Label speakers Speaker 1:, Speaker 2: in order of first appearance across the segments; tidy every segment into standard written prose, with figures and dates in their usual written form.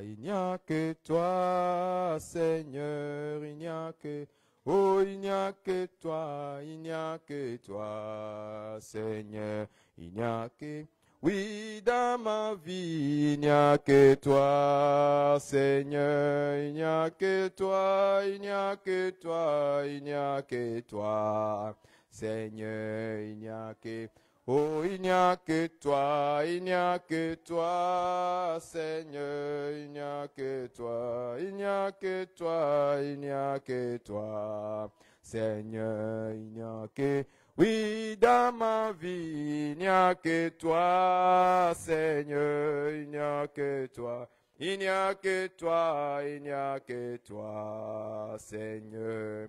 Speaker 1: il n'y a que toi, Seigneur, il n'y a que, oh, il n'y a que toi, il n'y a que toi, Seigneur, il n'y a que, oui, dans ma vie, il n'y a que toi, Seigneur, il n'y a que toi, il n'y a que toi, il n'y a que toi, Seigneur, il n'y a que, oh, il n'y a que toi, il n'y a que toi, Seigneur, il n'y a que toi, il n'y a que toi, il n'y a que toi, Seigneur, il n'y a que, oui, dans ma vie, il n'y a que toi, Seigneur, il n'y a que toi, il n'y a que toi, il n'y a que toi, Seigneur.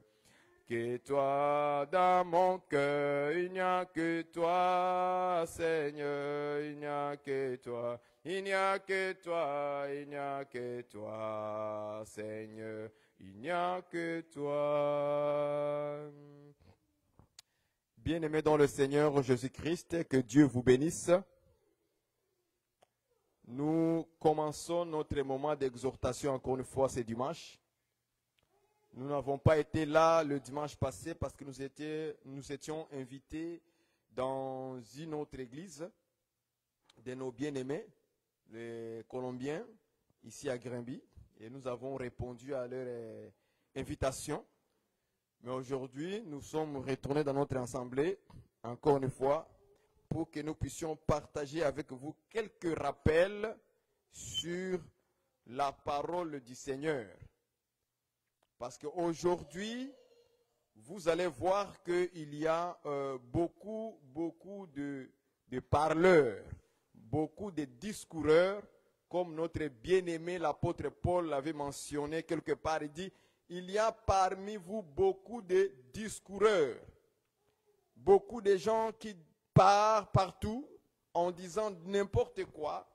Speaker 1: Que toi dans mon cœur, il n'y a que toi, Seigneur, il n'y a que toi, il n'y a que toi, il n'y a que toi, Seigneur, il n'y a que toi. Bien-aimés dans le Seigneur Jésus-Christ, que Dieu vous bénisse. Nous commençons notre moment d'exhortation encore une fois ce dimanche. Nous n'avons pas été là le dimanche passé parce que nous étions invités dans une autre église de nos bien-aimés, les Colombiens, ici à Grimby. Et nous avons répondu à leur invitation. Mais aujourd'hui, nous sommes retournés dans notre assemblée, encore une fois, pour que nous puissions partager avec vous quelques rappels sur la parole du Seigneur. Parce qu'aujourd'hui, vous allez voir qu'il y a beaucoup de parleurs, beaucoup de discoureurs, comme notre bien-aimé l'apôtre Paul l'avait mentionné quelque part. Il dit, il y a parmi vous beaucoup de discoureurs, beaucoup de gens qui partent partout en disant n'importe quoi,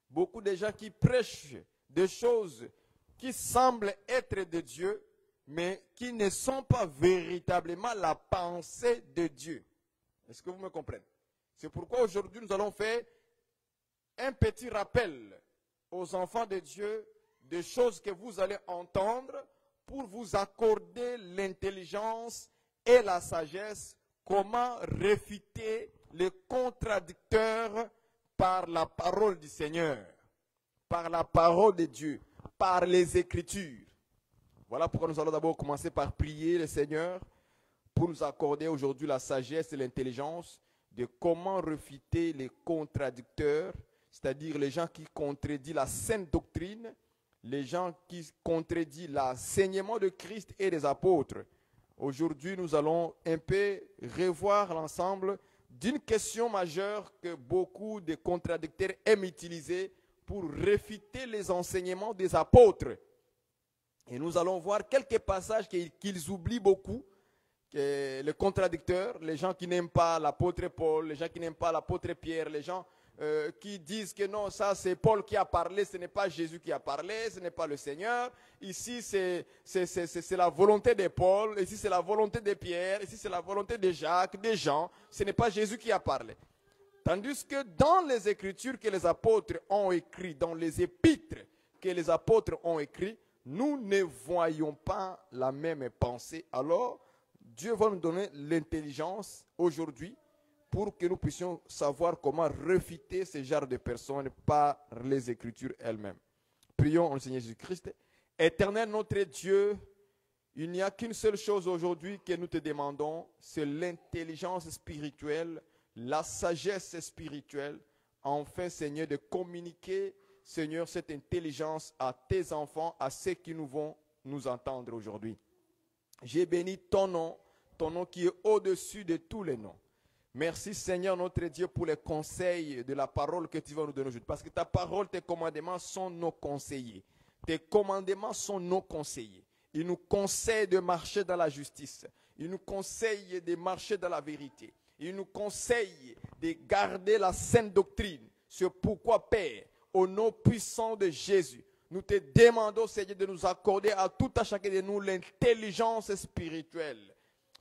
Speaker 1: beaucoup de gens qui prêchent des choses qui semblent être de Dieu, mais qui ne sont pas véritablement la pensée de Dieu. Est-ce que vous me comprenez? C'est pourquoi aujourd'hui nous allons faire un petit rappel aux enfants de Dieu des choses que vous allez entendre pour vous accorder l'intelligence et la sagesse, comment réfuter les contradicteurs par la parole du Seigneur, par la parole de Dieu, par les Écritures. Voilà pourquoi nous allons d'abord commencer par prier le Seigneur pour nous accorder aujourd'hui la sagesse et l'intelligence de comment réfuter les contradicteurs, c'est-à-dire les gens qui contredisent la sainte doctrine, les gens qui contredisent l'enseignement de Christ et des apôtres. Aujourd'hui, nous allons un peu revoir l'ensemble d'une question majeure que beaucoup de contradicteurs aiment utiliser pour réfuter les enseignements des apôtres. Et nous allons voir quelques passages qu'ils oublient beaucoup, que les contradicteurs, les gens qui n'aiment pas l'apôtre Paul, les gens qui n'aiment pas l'apôtre Pierre, les gens qui disent que non, ça c'est Paul qui a parlé, ce n'est pas Jésus qui a parlé, ce n'est pas le Seigneur. Ici c'est la volonté de Paul, ici c'est la volonté de Pierre, ici c'est la volonté de Jacques, de Jean, ce n'est pas Jésus qui a parlé. Tandis que dans les Écritures que les apôtres ont écrites, dans les épîtres que les apôtres ont écrites, nous ne voyons pas la même pensée. Alors, Dieu va nous donner l'intelligence aujourd'hui pour que nous puissions savoir comment réfuter ce genre de personnes par les Écritures elles-mêmes. Prions au Seigneur Jésus-Christ. Éternel notre Dieu, il n'y a qu'une seule chose aujourd'hui que nous te demandons, c'est l'intelligence spirituelle, la sagesse spirituelle, enfin Seigneur, de communiquer, Seigneur, cette intelligence à tes enfants, à ceux qui nous vont nous entendre aujourd'hui. J'ai béni ton nom qui est au-dessus de tous les noms. Merci Seigneur notre Dieu pour les conseils de la parole que tu vas nous donner aujourd'hui. Parce que ta parole, tes commandements sont nos conseillers. Tes commandements sont nos conseillers. Ils nous conseillent de marcher dans la justice. Ils nous conseillent de marcher dans la vérité. Ils nous conseillent de garder la sainte doctrine. C'est pourquoi, Père, au nom puissant de Jésus, nous te demandons, Seigneur, de nous accorder à tout à chacun de nous l'intelligence spirituelle,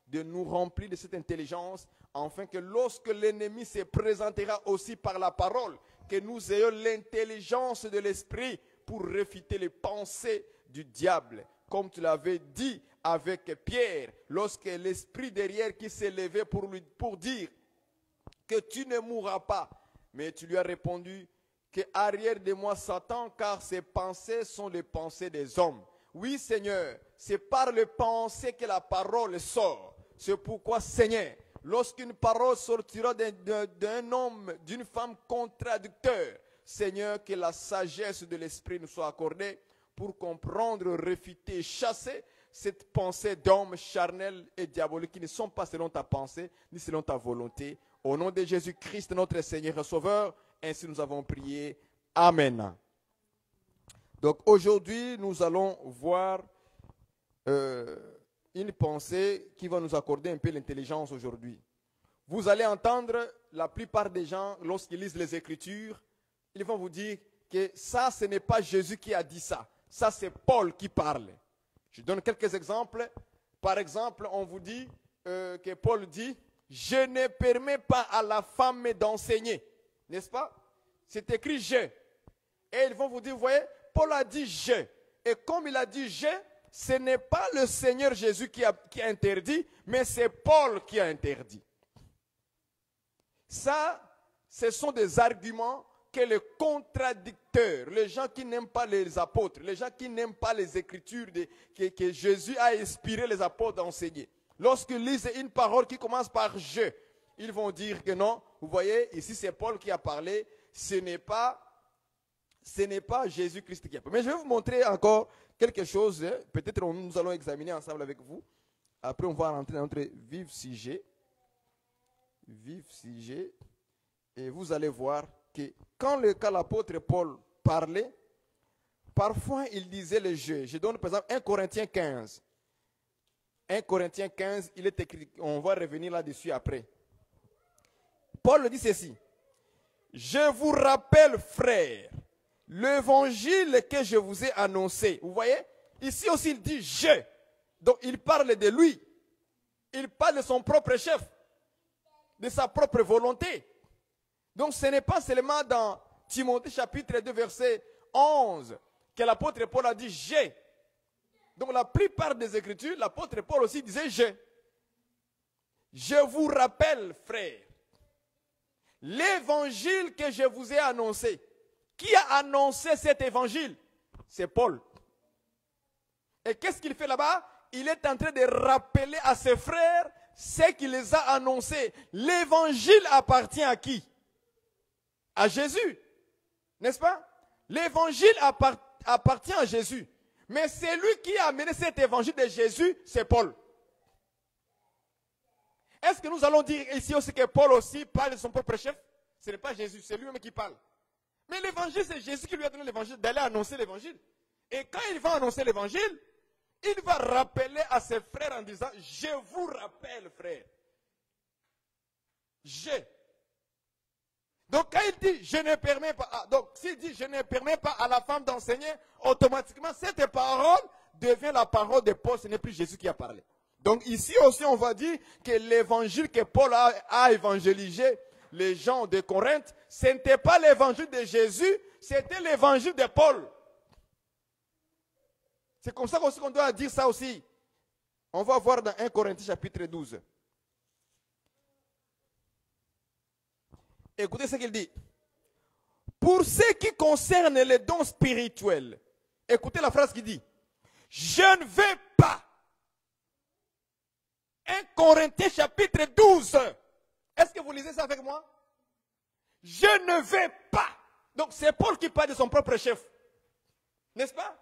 Speaker 1: de nous remplir de cette intelligence, afin que lorsque l'ennemi se présentera aussi par la parole, que nous ayons l'intelligence de l'esprit pour réfuter les pensées du diable. Comme tu l'avais dit avec Pierre, lorsque l'esprit derrière qui s'est levé pour dire que tu ne mourras pas. Mais tu lui as répondu que arrière de moi Satan, car ces pensées sont les pensées des hommes. Oui Seigneur, c'est par les pensées que la parole sort. C'est pourquoi Seigneur, lorsqu'une parole sortira d'un homme, d'une femme contradicteur, Seigneur, que la sagesse de l'esprit nous soit accordée pour comprendre, réfuter, chasser cette pensée d'hommes charnels et diaboliques qui ne sont pas selon ta pensée, ni selon ta volonté. Au nom de Jésus-Christ, notre Seigneur et Sauveur, ainsi nous avons prié. Amen. Donc aujourd'hui, nous allons voir une pensée qui va nous accorder un peu l'intelligence aujourd'hui. Vous allez entendre la plupart des gens, lorsqu'ils lisent les Écritures, ils vont vous dire que ça, ce n'est pas Jésus qui a dit ça. Ça, c'est Paul qui parle. Je donne quelques exemples. Par exemple, on vous dit que Paul dit « Je ne permets pas à la femme d'enseigner ». N'est-ce pas? C'est écrit « je ». Et ils vont vous dire, vous voyez, Paul a dit « je ». Et comme il a dit « je », ce n'est pas le Seigneur Jésus qui a interdit, mais c'est Paul qui a interdit. Ça, ce sont des arguments que les contradicteurs, les gens qui n'aiment pas les apôtres, les gens qui n'aiment pas les Écritures que Jésus a inspiré les apôtres d'enseigner. Lorsqu'ils lisent une parole qui commence par « je », ils vont dire que non, vous voyez, ici c'est Paul qui a parlé, ce n'est pas Jésus-Christ qui a parlé. Mais je vais vous montrer encore quelque chose, peut-être nous allons examiner ensemble avec vous. Après on va rentrer dans notre vif sujet. Et vous allez voir que quand l'apôtre Paul parlait, parfois il disait le je. Je donne par exemple 1 Corinthiens 15. 1 Corinthiens 15, il est écrit, on va revenir là-dessus après. Paul dit ceci. Je vous rappelle, frères, l'évangile que je vous ai annoncé. Vous voyez, ici aussi il dit je. Donc il parle de lui. Il parle de son propre chef, de sa propre volonté. Donc ce n'est pas seulement dans Timothée chapitre 2 verset 11 que l'apôtre Paul a dit je. Donc la plupart des Écritures, l'apôtre Paul aussi disait je. Je vous rappelle, frères, l'évangile que je vous ai annoncé. Qui a annoncé cet évangile? C'est Paul. Et qu'est-ce qu'il fait là-bas? Il est en train de rappeler à ses frères ce qu'il les a annoncés. L'évangile appartient à qui? À Jésus. N'est-ce pas? L'évangile appartient à Jésus. Mais c'est lui qui a amené cet évangile de Jésus, c'est Paul. Est-ce que nous allons dire ici aussi que Paul aussi parle de son propre chef? Ce n'est pas Jésus, c'est lui-même qui parle. Mais l'évangile, c'est Jésus qui lui a donné l'évangile, d'aller annoncer l'évangile. Et quand il va annoncer l'évangile, il va rappeler à ses frères en disant, je vous rappelle, frères. Donc quand il dit, je ne permets pas, donc s'il dit, je ne permets pas à la femme d'enseigner, automatiquement, cette parole devient la parole de Paul, ce n'est plus Jésus qui a parlé. Donc ici aussi, on va dire que l'évangile que Paul a évangélisé les gens de Corinthe, ce n'était pas l'évangile de Jésus, c'était l'évangile de Paul. C'est comme ça qu'on doit dire ça aussi. On va voir dans 1 Corinthiens chapitre 12. Écoutez ce qu'il dit. Pour ce qui concerne les dons spirituels, écoutez la phrase qu'il dit. Je ne vais pas. 1 Corinthiens chapitre 12. Est-ce que vous lisez ça avec moi? Je ne vais pas. Donc c'est Paul qui parle de son propre chef. N'est-ce pas?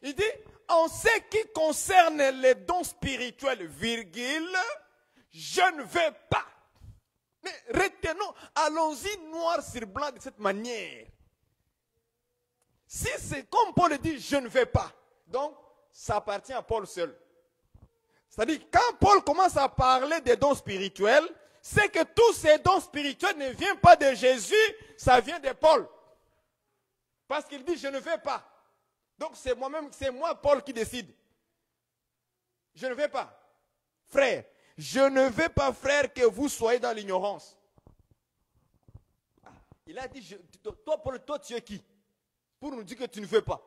Speaker 1: Il dit, en ce qui concerne les dons spirituels, virgule, je ne vais pas. Mais retenons, allons-y noir sur blanc de cette manière. Si c'est comme Paul dit, je ne vais pas, donc ça appartient à Paul seul. C'est-à-dire, quand Paul commence à parler des dons spirituels, c'est que tous ces dons spirituels ne viennent pas de Jésus, ça vient de Paul. Parce qu'il dit, je ne vais pas. Donc c'est moi, Paul, qui décide. Je ne vais pas. Frère, je ne veux pas, frère, que vous soyez dans l'ignorance. Il a dit, toi, Paul, toi, tu es qui? Pour nous dire que tu ne veux pas.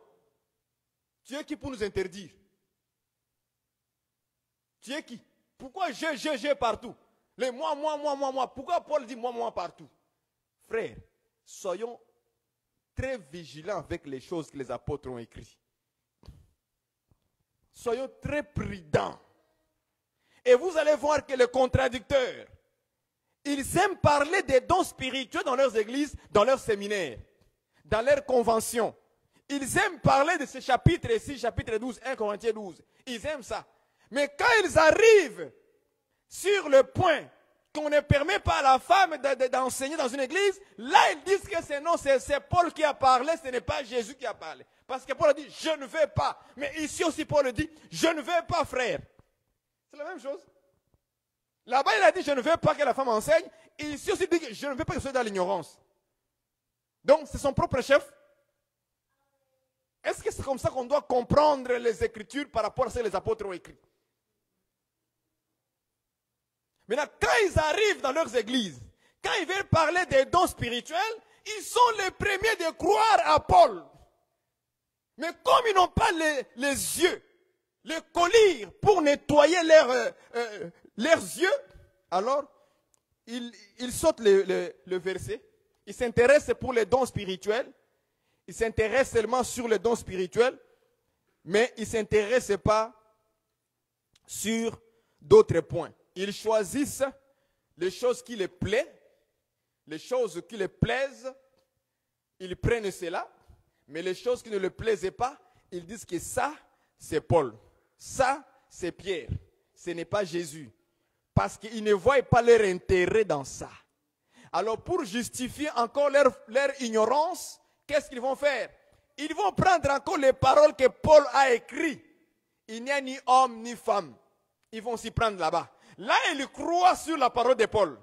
Speaker 1: Tu es qui pour nous interdire? Tu es qui? Pourquoi je partout? Les moi. Pourquoi Paul dit moi partout? Frères, soyons très vigilants avec les choses que les apôtres ont écrites. Soyons très prudents. Et vous allez voir que les contradicteurs, ils aiment parler des dons spirituels dans leurs églises, dans leurs séminaires, dans leurs conventions. Ils aiment parler de ce chapitre ici, chapitre 12, 1 Corinthiens 12. Ils aiment ça. Mais quand ils arrivent sur le point qu'on ne permet pas à la femme d'enseigner dans une église, là ils disent que c'est Paul qui a parlé, ce n'est pas Jésus qui a parlé. Parce que Paul a dit, je ne veux pas. Mais ici aussi Paul dit, je ne veux pas, frère. C'est la même chose. Là-bas il a dit, je ne veux pas que la femme enseigne. Et ici aussi il dit, je ne veux pas que ce soit dans l'ignorance. Donc c'est son propre chef. Est-ce que c'est comme ça qu'on doit comprendre les Écritures par rapport à ce que les apôtres ont écrit? Maintenant, quand ils arrivent dans leurs églises, quand ils veulent parler des dons spirituels, ils sont les premiers de croire à Paul. Mais comme ils n'ont pas les yeux, les colliers pour nettoyer leurs yeux, alors ils sautent le verset. Ils s'intéressent pour les dons spirituels. Ils s'intéressent seulement sur les dons spirituels, mais ils ne s'intéressent pas sur d'autres points. Ils choisissent les choses qui les plaisent, les choses qui les plaisent, ils prennent cela, mais les choses qui ne les plaisaient pas, ils disent que ça, c'est Paul, ça, c'est Pierre, ce n'est pas Jésus, parce qu'ils ne voient pas leur intérêt dans ça. Alors pour justifier encore leur ignorance, qu'est-ce qu'ils vont faire? Ils vont prendre encore les paroles que Paul a écrites. Il n'y a ni homme ni femme. Ils vont s'y prendre là-bas. Là, ils croient sur la parole de Paul.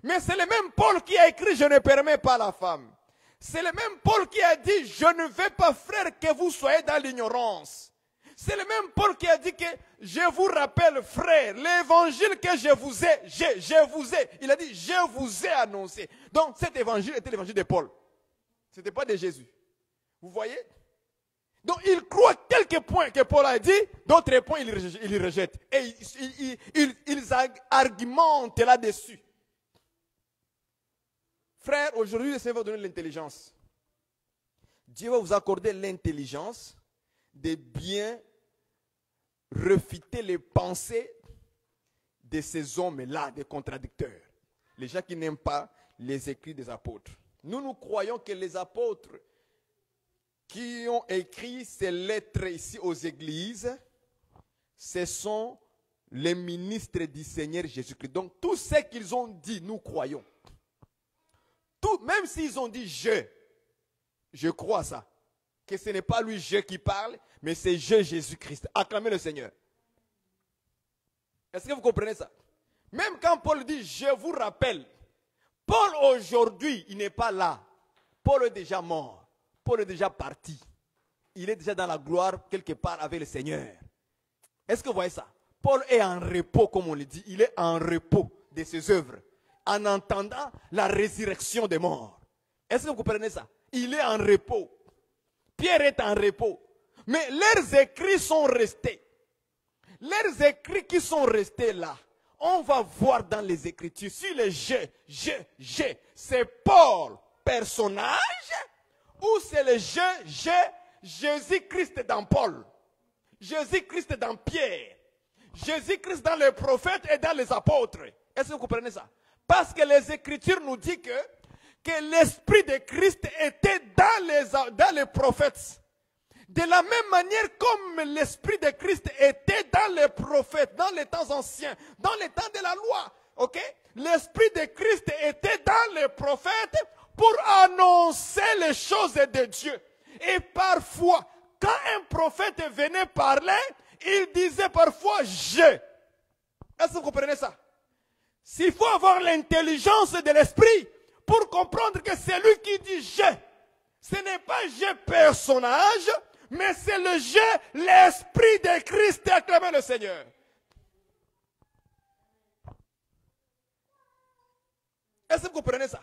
Speaker 1: Mais c'est le même Paul qui a écrit « Je ne permets pas la femme ». C'est le même Paul qui a dit « Je ne veux pas, frère, que vous soyez dans l'ignorance ». C'est le même Paul qui a dit que « Je vous rappelle, frère, l'évangile que je vous ai, il a dit « Je vous ai annoncé ». Donc cet évangile était l'évangile de Paul. Ce n'était pas de Jésus. Vous voyez? Donc, il croit quelques points que Paul a dit, d'autres points, il rejette. Et ils argumentent là-dessus. Frère, aujourd'hui, le Seigneur va donner l'intelligence. Dieu va vous accorder l'intelligence de bien refuter les pensées de ces hommes-là, des contradicteurs. Les gens qui n'aiment pas les écrits des apôtres. Nous croyons que les apôtres qui ont écrit ces lettres ici aux églises, ce sont les ministres du Seigneur Jésus-Christ. Donc tout ce qu'ils ont dit, nous croyons. Même s'ils ont dit je crois ça. Que ce n'est pas lui je qui parle, mais c'est Jésus-Christ. Acclamez le Seigneur. Est-ce que vous comprenez ça? Même quand Paul dit je vous rappelle, Paul aujourd'hui, il n'est pas là. Paul est déjà mort. Paul est déjà parti. Il est déjà dans la gloire quelque part avec le Seigneur. Est-ce que vous voyez ça? Paul est en repos, comme on le dit. Il est en repos de ses œuvres. En entendant la résurrection des morts. Est-ce que vous comprenez ça? Il est en repos. Pierre est en repos. Mais leurs écrits sont restés. Leurs écrits qui sont restés là. On va voir dans les Écritures. Si le c'est Paul, personnage, ou c'est le Jésus-Christ dans Paul, Jésus-Christ dans Pierre, Jésus-Christ dans les prophètes et dans les apôtres. Est-ce que vous comprenez ça? Parce que les Écritures nous disent que l'Esprit de Christ était dans les prophètes. De la même manière comme l'Esprit de Christ était dans les prophètes, dans les temps anciens, dans les temps de la loi. Okay? L'Esprit de Christ était dans les prophètes pour annoncer les choses de Dieu. Et parfois, quand un prophète venait parler, il disait parfois « je ». Est-ce que vous comprenez ça? S'il faut avoir l'intelligence de l'Esprit pour comprendre que c'est lui qui dit « je ». Ce n'est pas « je » personnage, mais c'est le « je », l'Esprit de Christ. Acclamez le Seigneur. Est-ce que vous comprenez ça?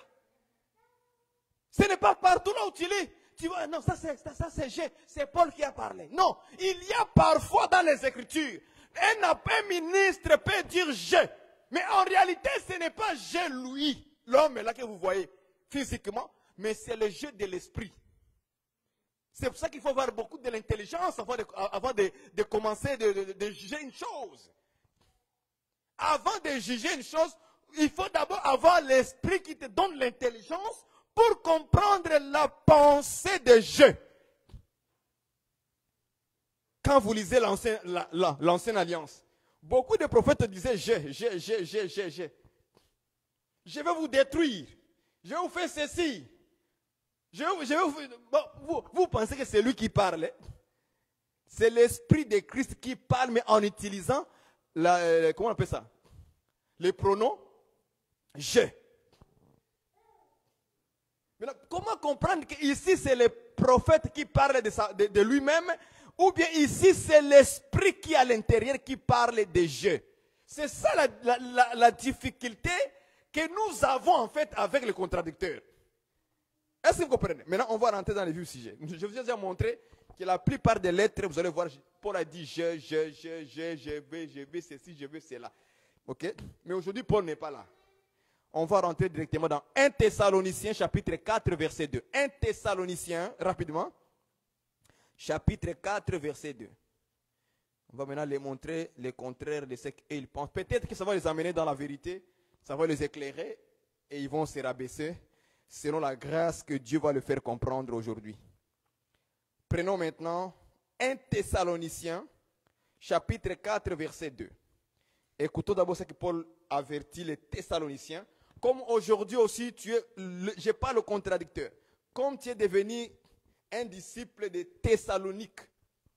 Speaker 1: Ce n'est pas partout là où tu lis. Tu vois, non, ça c'est G, c'est Paul qui a parlé. Non, il y a parfois dans les Écritures, un ministre peut dire je, mais en réalité ce n'est pas je lui, l'homme là que vous voyez physiquement, mais c'est le jeu de l'esprit. C'est pour ça qu'il faut avoir beaucoup de l'intelligence avant de commencer de juger une chose. Avant de juger une chose, il faut d'abord avoir l'esprit qui te donne l'intelligence pour comprendre la pensée de Dieu. Quand vous lisez l'ancienne alliance, beaucoup de prophètes disaient je vais vous détruire, je vais vous faire ceci. Vous pensez que c'est lui qui parle? C'est l'esprit de Christ qui parle, mais en utilisant, comment on appelle ça? Les pronoms je. Maintenant, comment comprendre qu'ici c'est le prophète qui parle de lui-même, ou bien ici c'est l'esprit qui est à l'intérieur qui parle de je? C'est ça la difficulté que nous avons en fait avec le contradicteur. Est-ce que vous comprenez? Maintenant, on va rentrer dans le vif du sujet. Je vous ai déjà montré que la plupart des lettres, vous allez voir, Paul a dit je veux ceci, je veux cela. Ok? Mais aujourd'hui, Paul n'est pas là. On va rentrer directement dans 1 Thessaloniciens, chapitre 4, verset 2. 1 Thessaloniciens, rapidement. Chapitre 4, verset 2. On va maintenant les montrer le contraire de ce qu'ils pensent. Peut-être que ça va les amener dans la vérité, ça va les éclairer et ils vont se rabaisser selon la grâce que Dieu va leur faire comprendre aujourd'hui. Prenons maintenant 1 Thessaloniciens, chapitre 4, verset 2. Écoutons d'abord ce que Paul avertit les Thessaloniciens. Comme aujourd'hui aussi, je parle au contradicteur. Comme tu es devenu un disciple de Thessalonique,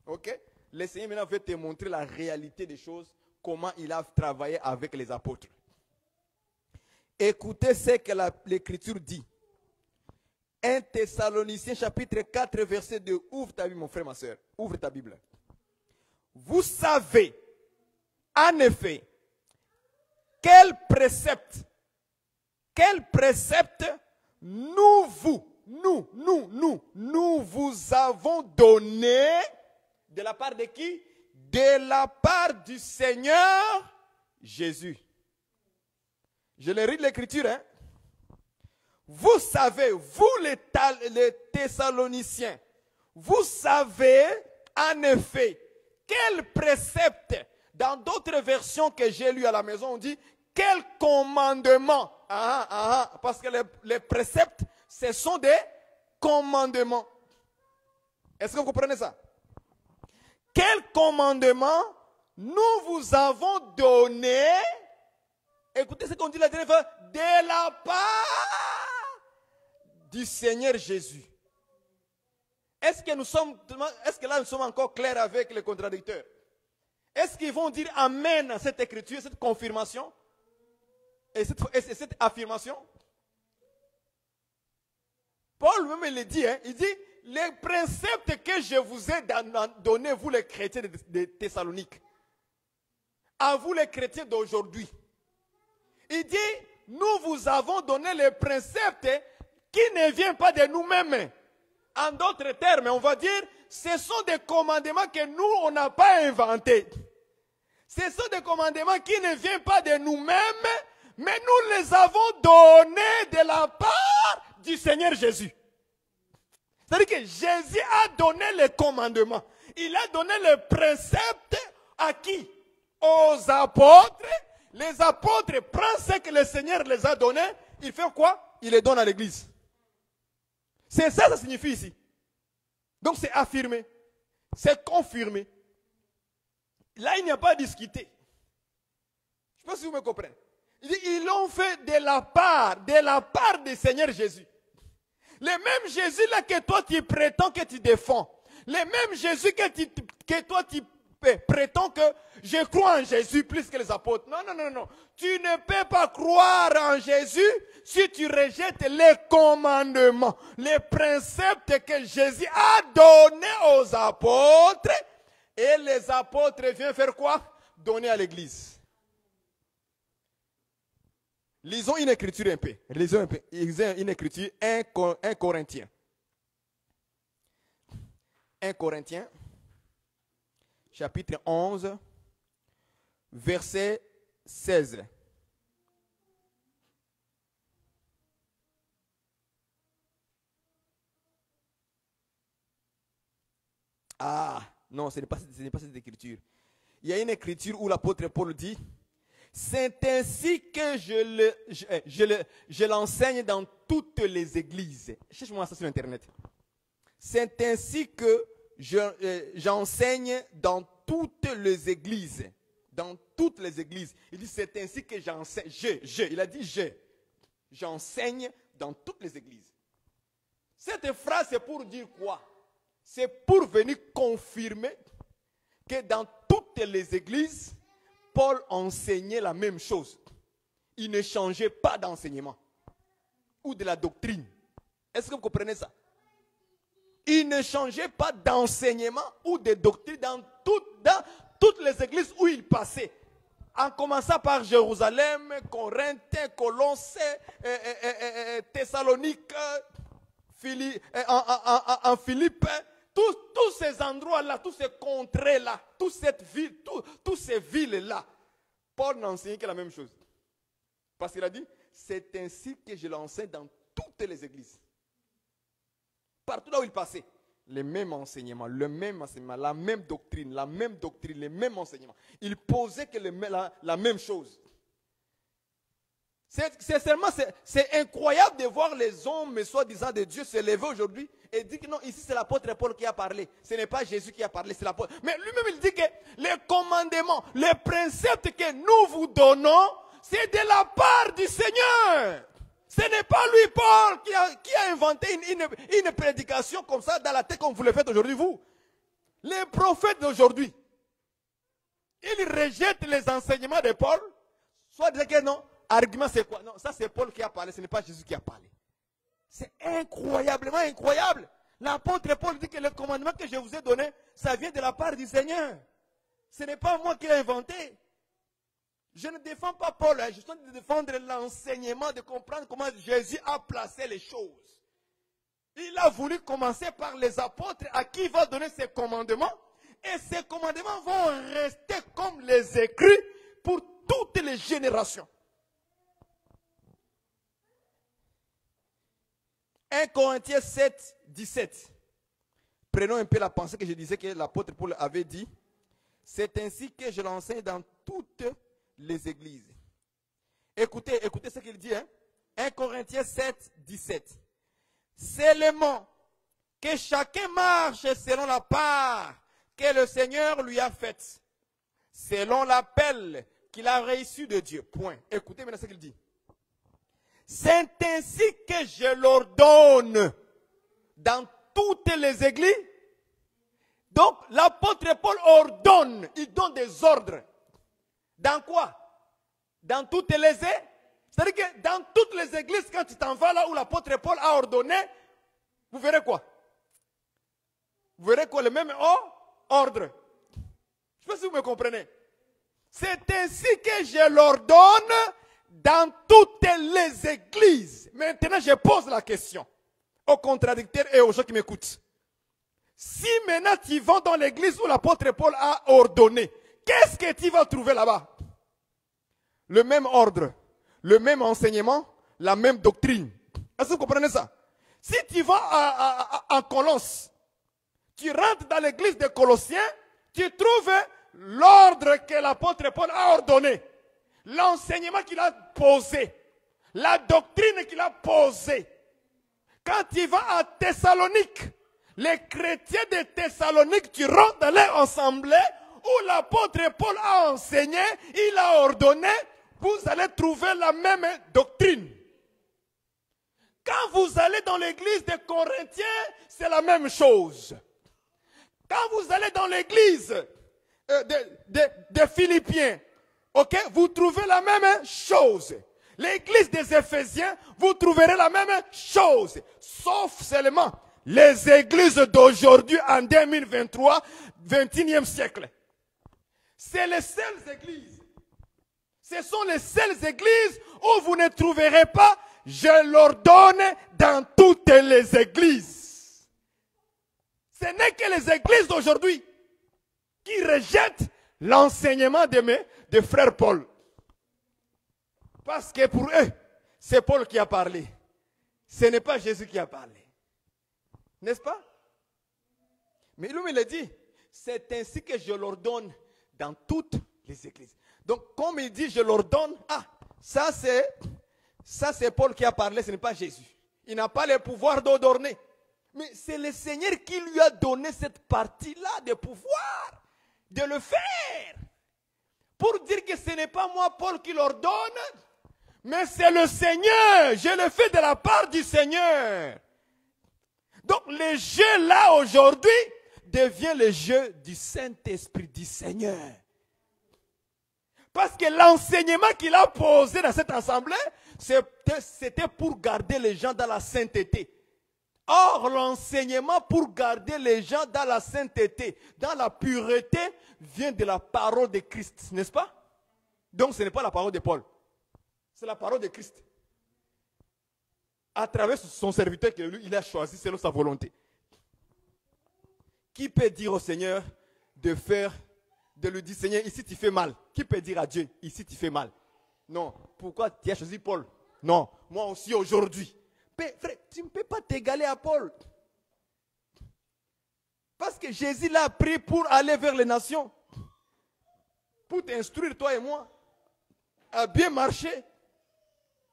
Speaker 1: ok? Le Seigneur maintenant veut te montrer la réalité des choses, comment il a travaillé avec les apôtres. Écoutez ce que l'Écriture dit. 1 Thessaloniciens chapitre 4 verset 2. Ouvre ta Bible mon frère, ma soeur. Ouvre ta Bible. Vous savez, en effet, quel précepte nous vous avons donné de la part de qui? De la part du Seigneur Jésus. Je le lis de l'Écriture, hein? Vous savez, vous les Thessaloniciens, vous savez en effet quel précepte, dans d'autres versions que j'ai lues à la maison, on dit quel commandement. Parce que les préceptes, ce sont des commandements. Est-ce que vous comprenez ça? Quel commandement nous vous avons donné? Écoutez ce qu'on dit la dernière fois, de la part du Seigneur Jésus. Est-ce que là nous sommes encore clairs avec les contradicteurs? Est-ce qu'ils vont dire amen à cette écriture, cette confirmation et cette affirmation? Paul même il le dit, hein, il dit les préceptes que je vous ai donnés, vous les chrétiens de Thessalonique, à vous les chrétiens d'aujourd'hui. Il dit, nous vous avons donné les préceptes qui ne viennent pas de nous-mêmes. En d'autres termes, on va dire, ce sont des commandements que nous, on n'a pas inventés. Ce sont des commandements qui ne viennent pas de nous-mêmes, mais nous les avons donnés de la part du Seigneur Jésus. C'est-à-dire que Jésus a donné les commandements. Il a donné les préceptes à qui? Aux apôtres. Les apôtres prennent ce que le Seigneur les a donnés. Il fait quoi? Il les donne à l'église. C'est ça, ça signifie ici. Donc c'est affirmé. C'est confirmé. Là, il n'y a pas à discuter. Je ne sais pas si vous me comprenez. Ils l'ont fait de la part du Seigneur Jésus. Le même Jésus là que toi tu prétends que tu défends. Le même Jésus que toi tu prétends que je crois en Jésus plus que les apôtres. Non. Tu ne peux pas croire en Jésus si tu rejettes les commandements, les préceptes que Jésus a donnés aux apôtres. Et les apôtres viennent faire quoi? Donner à l'église. Lisons une écriture un peu. Lisons une écriture, 1 Corinthiens. 1 Corinthiens, chapitre 11, verset 16. Ah, non, ce n'est pas cette écriture. Il y a une écriture où l'apôtre Paul dit, c'est ainsi que je l'enseigne dans toutes les églises. Cherche-moi ça sur Internet. C'est ainsi que j'enseigne dans toutes les églises. Dans toutes les églises. Il dit, c'est ainsi que j'enseigne. Il a dit j'enseigne dans toutes les églises. Cette phrase, c'est pour dire quoi? C'est pour venir confirmer que dans toutes les églises, Paul enseignait la même chose. Il ne changeait pas d'enseignement ou de la doctrine. Est-ce que vous comprenez ça? Il ne changeait pas d'enseignement ou de doctrine dans toutes les églises où il passait. En commençant par Jérusalem, Corinthe, Colosse, Thessalonique, en Philippe, tous ces endroits-là, tous ces contrées-là, toutes ces villes-là, Paul n'enseignait que la même chose. Parce qu'il a dit, c'est ainsi que je l'enseigne dans toutes les églises. Partout là où il passait, les mêmes enseignements, la même doctrine, les mêmes enseignements. Il posait que la même chose. C'est incroyable de voir les hommes, soi-disant de Dieu, se lever aujourd'hui et dire que non, ici c'est l'apôtre Paul qui a parlé. Ce n'est pas Jésus qui a parlé, c'est l'apôtre. Mais lui-même il dit que les commandements, les préceptes que nous vous donnons, c'est de la part du Seigneur. Ce n'est pas lui, Paul, qui a inventé une prédication comme ça dans la tête comme vous le faites aujourd'hui, vous. Les prophètes d'aujourd'hui, ils rejettent les enseignements de Paul, soit disant que non. Argument, c'est quoi? Non, ça c'est Paul qui a parlé, ce n'est pas Jésus qui a parlé. C'est incroyablement incroyable. L'apôtre Paul dit que le commandement que je vous ai donné, ça vient de la part du Seigneur. Ce n'est pas moi qui l'ai inventé. Je ne défends pas Paul, je suis en train de défendre l'enseignement, de comprendre comment Jésus a placé les choses. Il a voulu commencer par les apôtres à qui il va donner ses commandements. Et ces commandements vont rester comme les écrits pour toutes les générations. 1 Corinthiens 7, 17. Prenons un peu la pensée que je disais que l'apôtre Paul avait dit. C'est ainsi que je l'enseigne dans toutes les églises. Écoutez ce qu'il dit. 1 Corinthiens 7, 17. Seulement que chacun marche selon la part que le Seigneur lui a faite, selon l'appel qu'il a reçu de Dieu. Point. Écoutez maintenant ce qu'il dit. C'est ainsi que je l'ordonne dans toutes les églises. Donc, l'apôtre Paul ordonne, il donne des ordres. Dans quoi? Dans toutes les églises. C'est-à-dire que dans toutes les églises, quand tu t'en vas là où l'apôtre Paul a ordonné, vous verrez quoi? Vous verrez quoi? Le même ordre. Je ne sais pas si vous me comprenez. C'est ainsi que je l'ordonne dans toutes les églises. Maintenant, je pose la question aux contradicteurs et aux gens qui m'écoutent. Si maintenant tu vas dans l'église où l'apôtre Paul a ordonné, qu'est-ce que tu vas trouver là-bas? Le même ordre, le même enseignement, la même doctrine. Est-ce que vous comprenez ça? Si tu vas en Colosse, tu rentres dans l'église des Colossiens, tu trouves l'ordre que l'apôtre Paul a ordonné. L'enseignement qu'il a posé, la doctrine qu'il a posée. Quand tu vas à Thessalonique, les chrétiens de Thessalonique, tu rentres dans leur assemblée où l'apôtre Paul a enseigné, il a ordonné, vous allez trouver la même doctrine. Quand vous allez dans l'église des Corinthiens, c'est la même chose. Quand vous allez dans l'église des Philippiens, ok, vous trouvez la même chose. L'église des Éphésiens, vous trouverez la même chose. Sauf seulement les églises d'aujourd'hui en 2023, 21e siècle. C'est les seules églises. Ce sont les seules églises où vous ne trouverez pas « Je l'ordonne dans toutes les églises ». Ce n'est que les églises d'aujourd'hui qui rejettent l'enseignement de frère Paul. Parce que pour eux, c'est Paul qui a parlé. Ce n'est pas Jésus qui a parlé. N'est-ce pas? Mais lui, il a dit, c'est ainsi que je l'ordonne dans toutes les églises. Donc, comme il dit, je l'ordonne, ça c'est Paul qui a parlé, ce n'est pas Jésus. Il n'a pas le pouvoir d'ordonner. Mais c'est le Seigneur qui lui a donné cette partie-là de pouvoir, de le faire. Pour dire que ce n'est pas moi, Paul, qui l'ordonne, mais c'est le Seigneur. Je le fais de la part du Seigneur. Donc, le jeu là aujourd'hui devient le jeu du Saint-Esprit du Seigneur. Parce que l'enseignement qu'il a posé dans cette assemblée, c'était pour garder les gens dans la sainteté. Or, l'enseignement pour garder les gens dans la sainteté, dans la pureté, vient de la parole de Christ, n'est-ce pas? Donc, ce n'est pas la parole de Paul. C'est la parole de Christ. À travers son serviteur que lui, il a choisi selon sa volonté. Qui peut dire au Seigneur de lui dire, Seigneur, ici tu fais mal. Qui peut dire à Dieu, ici tu fais mal? Non. Pourquoi tu as choisi Paul? Non. Moi aussi aujourd'hui. Mais frère, tu ne peux pas t'égaler à Paul. Parce que Jésus l'a pris pour aller vers les nations. Pour t'instruire, toi et moi, à bien marcher,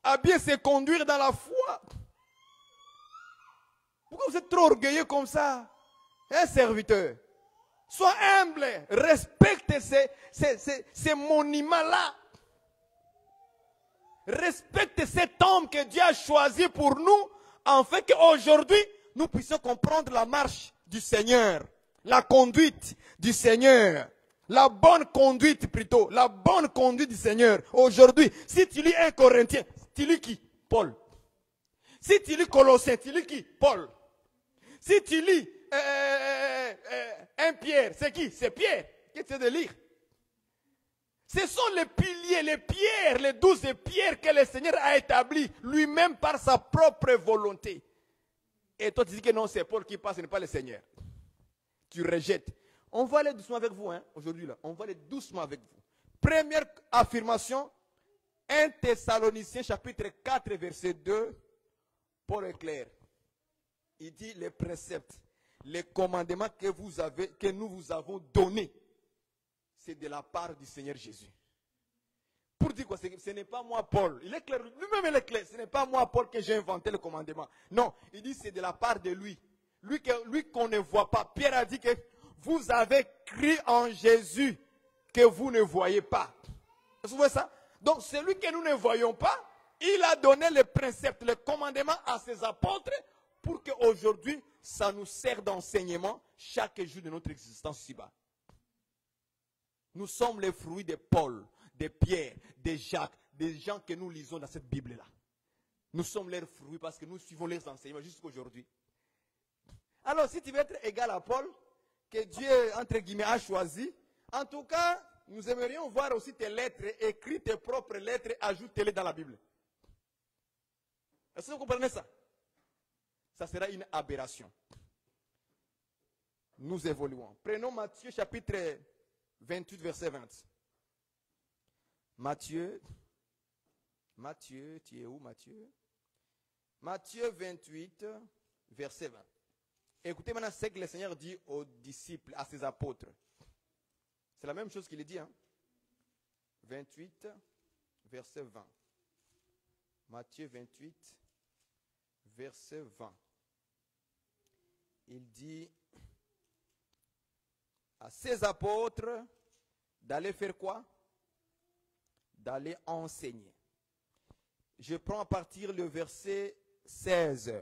Speaker 1: à bien se conduire dans la foi. Pourquoi vous êtes trop orgueilleux comme ça? Un serviteur. Sois humble, respecte ces monuments-là. Respecte cet homme que Dieu a choisi pour nous, afin qu'aujourd'hui, nous puissions comprendre la marche du Seigneur, la conduite du Seigneur, la bonne conduite plutôt, la bonne conduite du Seigneur. Aujourd'hui, si tu lis 1 Corinthiens, tu lis qui? Paul. Si tu lis Colossiens, tu lis qui? Paul. Si tu lis 1 Pierre, c'est qui? C'est Pierre. Qu'est-ce que tu as de lire? Ce sont les piliers, les pierres, les 12 pierres que le Seigneur a établies lui-même par sa propre volonté. Et toi tu dis que non, c'est Paul qui passe, ce n'est pas le Seigneur. Tu rejettes. On va aller doucement avec vous, aujourd'hui là. On va aller doucement avec vous. Première affirmation, 1 Thessaloniciens chapitre 4 verset 2, Paul est clair. Il dit les préceptes, les commandements que nous vous avons donnés, c'est de la part du Seigneur Jésus. Pour dire quoi? Ce n'est pas moi, Paul. Il est clair, lui-même il est clair. Ce n'est pas moi, Paul, que j'ai inventé le commandement. Non, il dit c'est de la part de lui. Lui qu'on ne voit pas. Pierre a dit que vous avez cru en Jésus que vous ne voyez pas. Vous voyez ça? Donc celui que nous ne voyons pas, il a donné les préceptes, les commandements à ses apôtres pour qu'aujourd'hui, ça nous sert d'enseignement chaque jour de notre existence ici-bas. Nous sommes les fruits de Paul, de Pierre, de Jacques, des gens que nous lisons dans cette Bible-là. Nous sommes leurs fruits parce que nous suivons leurs enseignements jusqu'à aujourd'hui. Alors, si tu veux être égal à Paul, que Dieu, entre guillemets, a choisi, en tout cas, nous aimerions voir aussi tes lettres, écrire tes propres lettres, ajoutez-les dans la Bible. Est-ce que vous comprenez ça? Ça sera une aberration. Nous évoluons. Prenons Matthieu chapitre 28, verset 20. Matthieu, tu es où Matthieu? Matthieu 28, verset 20. Écoutez maintenant ce que le Seigneur dit aux disciples, à ses apôtres. C'est la même chose qu'il dit. 28, verset 20. Matthieu 28, verset 20. Il dit à ses apôtres d'aller faire quoi? D'aller enseigner. Je prends à partir le verset 16.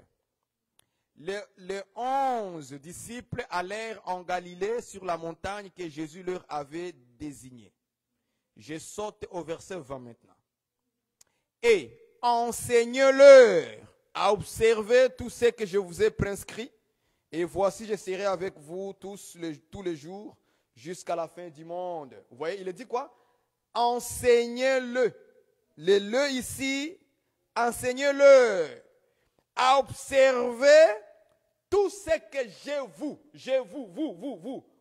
Speaker 1: Les 11 disciples allèrent en Galilée sur la montagne que Jésus leur avait désignée. Je saute au verset 20 maintenant. Et enseignez-leur à observer tout ce que je vous ai prescrit. Et voici, je serai avec vous tous les jours jusqu'à la fin du monde. Vous voyez, il dit quoi? enseignez-le. Le ici, enseignez-le à observer tout ce que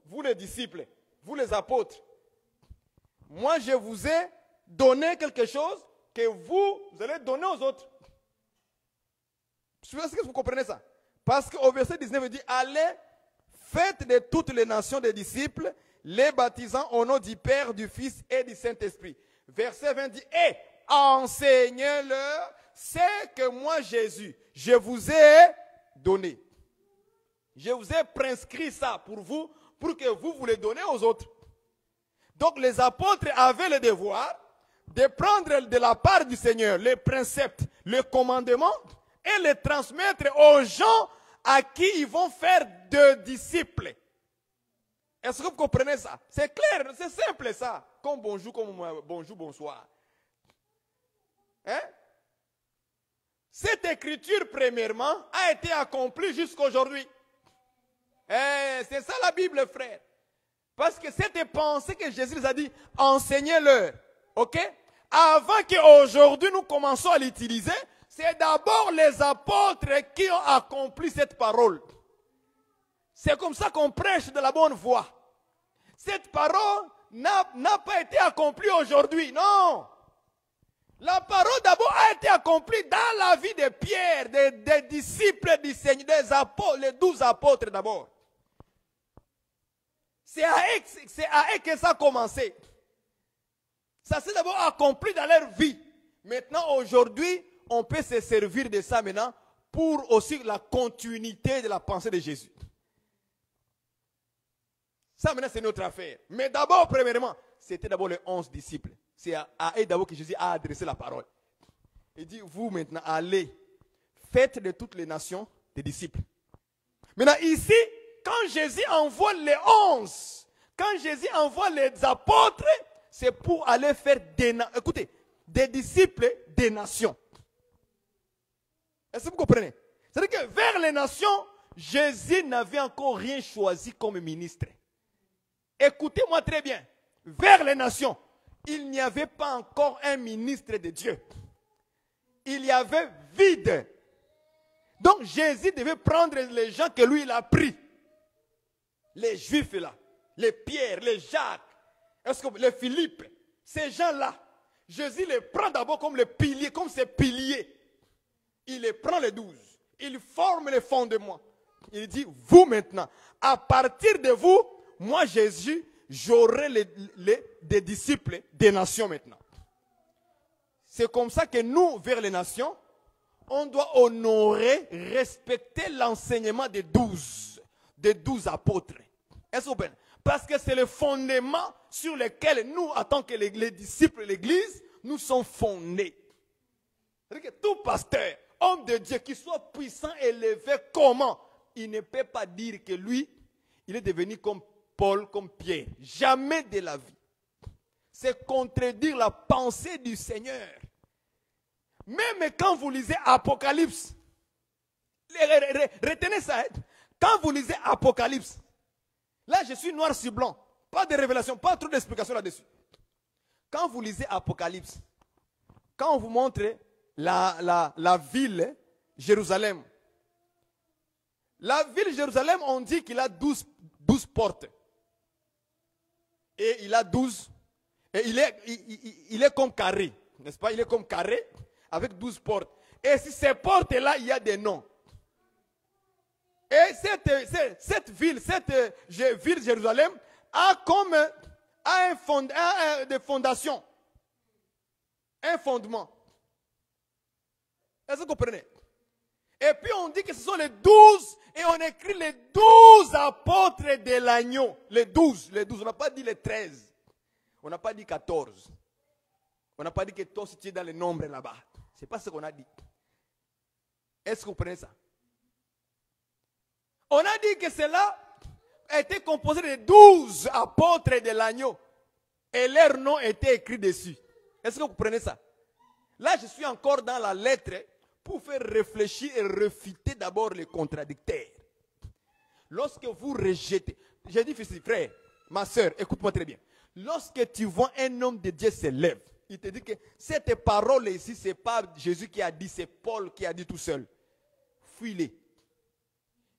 Speaker 1: vous les disciples, vous les apôtres. Moi, je vous ai donné quelque chose que vous allez donner aux autres. Est-ce que vous comprenez ça? Parce qu'au verset 19, il dit, allez, faites de toutes les nations des disciples, les baptisant au nom du Père, du Fils et du Saint-Esprit. Verset 20 dit, et enseignez-leur ce que moi, Jésus, je vous ai donné. Je vous ai prescrit ça pour vous, pour que vous les donnez aux autres. Donc les apôtres avaient le devoir de prendre de la part du Seigneur les préceptes, les commandements et les transmettre aux gens à qui ils vont faire de disciples. Est-ce que vous comprenez ça? C'est clair, c'est simple ça. Comme bonjour, bonsoir. Hein? Cette écriture, premièrement, a été accomplie jusqu'aujourd'hui. C'est ça la Bible, frère. Parce que cette pensée que Jésus les a dit, enseignez-leur. Ok? Avant qu'aujourd'hui nous commençons à l'utiliser, c'est d'abord les apôtres qui ont accompli cette parole. C'est comme ça qu'on prêche de la bonne voie. Cette parole n'a pas été accomplie aujourd'hui, non. La parole d'abord a été accomplie dans la vie de Pierre, des disciples du Seigneur, des apôtres, les 12 apôtres d'abord. C'est à eux que ça a commencé. Ça s'est d'abord accompli dans leur vie. Maintenant, aujourd'hui, on peut se servir de ça maintenant pour aussi la continuité de la pensée de Jésus. Ça maintenant, c'est notre affaire. Mais d'abord, premièrement, c'était d'abord les 11 disciples. C'est à eux d'abord que Jésus a adressé la parole. Il dit, vous maintenant, allez, faites de toutes les nations des disciples. Maintenant, ici, quand Jésus envoie les 11, quand Jésus envoie les apôtres, c'est pour aller faire des disciples des nations. Est-ce que vous comprenez? C'est-à-dire que vers les nations, Jésus n'avait encore rien choisi comme ministre. Écoutez-moi très bien. Vers les nations, il n'y avait pas encore un ministre de Dieu. Il y avait vide. Donc Jésus devait prendre les gens que lui il a pris. Les Juifs là, les Pierre, les Jacques, les Philippe, ces gens-là, Jésus les prend d'abord comme les piliers, comme ses piliers. Il les prend les 12, il forme les fondements. Il dit, vous maintenant, à partir de vous, moi Jésus, j'aurai des disciples des nations maintenant. C'est comme ça que nous, vers les nations, on doit honorer, respecter l'enseignement des 12 apôtres. Est-ce que vous comprenez? Parce que c'est le fondement sur lequel nous, en tant que les disciples de l'Église, nous sommes fondés. C'est-à-dire que tout pasteur, homme de Dieu, qui soit puissant, élevé, comment? Il ne peut pas dire que lui, il est devenu comme Paul, comme Pierre. Jamais de la vie. C'est contredire la pensée du Seigneur. Même quand vous lisez Apocalypse, retenez ça, hein? Quand vous lisez Apocalypse, là je suis noir sur blanc, pas de révélation, pas trop d'explications là-dessus. Quand vous lisez Apocalypse, quand on vous montre la ville Jérusalem, la ville Jérusalem, on dit qu'il a 12 portes. Et il a 12, et il est comme carré, n'est-ce pas? Il est comme carré avec 12 portes. Et si ces portes-là, il y a des noms. Et cette ville Jérusalem a comme des fondations, un fondement. Est-ce que vous comprenez? Et puis on dit que ce sont les 12, et on écrit les 12 apôtres de l'agneau. Les 12, on n'a pas dit les 13. On n'a pas dit 14. On n'a pas dit que toi si tu es dans les nombres là-bas. Ce n'est pas ce qu'on a dit. Est-ce que vous comprenez ça? On a dit que cela a été composé de 12 apôtres de l'agneau. Et leur nom était écrit dessus. Est-ce que vous comprenez ça? Là, je suis encore dans la lettre pour faire réfléchir et réfuter d'abord les contradicteurs. Lorsque vous rejetez, j'ai dit, frère, ma soeur, écoute-moi très bien. Lorsque tu vois un homme de Dieu se lève, il te dit que cette parole ici, ce n'est pas Jésus qui a dit, c'est Paul qui a dit tout seul. Fuis-les.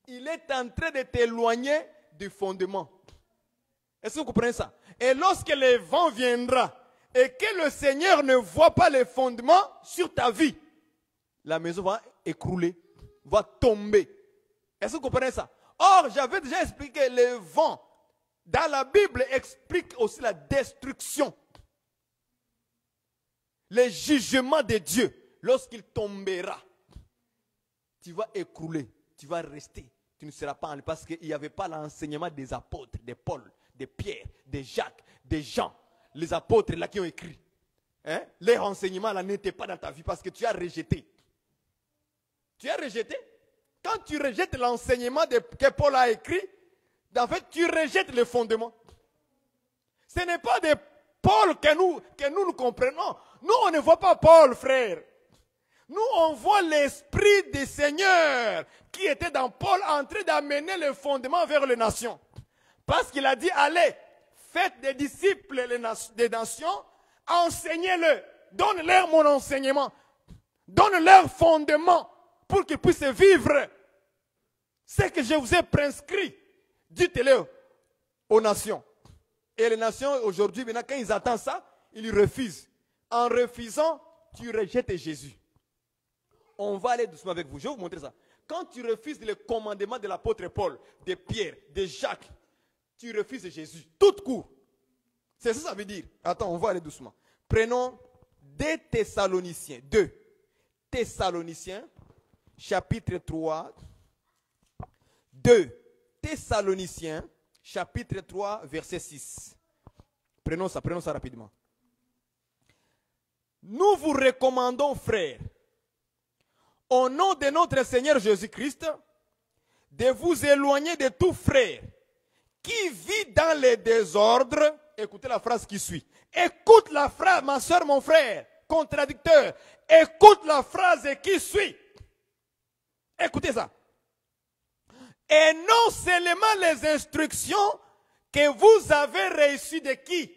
Speaker 1: Il est en train de t'éloigner du fondement. Est-ce que vous comprenez ça? Et lorsque le vent viendra et que le Seigneur ne voit pas les fondements sur ta vie, la maison va écrouler, va tomber. Est-ce que vous comprenez ça? Or, j'avais déjà expliqué, le vent, dans la Bible, explique aussi la destruction. Le jugement de Dieu, lorsqu'il tombera, tu vas écrouler, tu vas rester. Tu ne seras pas en parce qu'il n'y avait pas l'enseignement des apôtres, de Paul, de Pierre, de Jacques, de Jean. Les apôtres là qui ont écrit. Hein? Les renseignements là n'étaient pas dans ta vie parce que tu as rejeté. Tu as rejeté. Quand tu rejettes l'enseignement que Paul a écrit, en fait, tu rejettes le fondement. Ce n'est pas de Paul que nous comprenons. Nous, on ne voit pas Paul, frère. Nous, on voit l'esprit du Seigneur qui était dans Paul en train d'amener le fondement vers les nations. Parce qu'il a dit, allez, faites des disciples des nations, enseignez-le, donne-leur mon enseignement, donne-leur fondement pour qu'ils puissent vivre. Ce que je vous ai prescrit, dites-le aux nations. Et les nations, aujourd'hui, maintenant, quand ils attendent ça, ils refusent. En refusant, tu rejettes Jésus. On va aller doucement avec vous. Je vais vous montrer ça. Quand tu refuses le commandement de l'apôtre Paul, de Pierre, de Jacques, tu refuses Jésus. Tout court. C'est ça que ça veut dire. Attends, on va aller doucement. Prenons 2 Thessaloniciens. 2 Thessaloniciens, chapitre 3. 2 Thessaloniciens, chapitre 3, verset 6. Prenons ça rapidement. Nous vous recommandons, frères, au nom de notre Seigneur Jésus-Christ, de vous éloigner de tout frère qui vit dans le désordre. Écoutez la phrase qui suit. Écoute la phrase, ma soeur, mon frère, contradicteur. Écoute la phrase qui suit. Écoutez ça. Et non seulement les instructions que vous avez reçues de qui?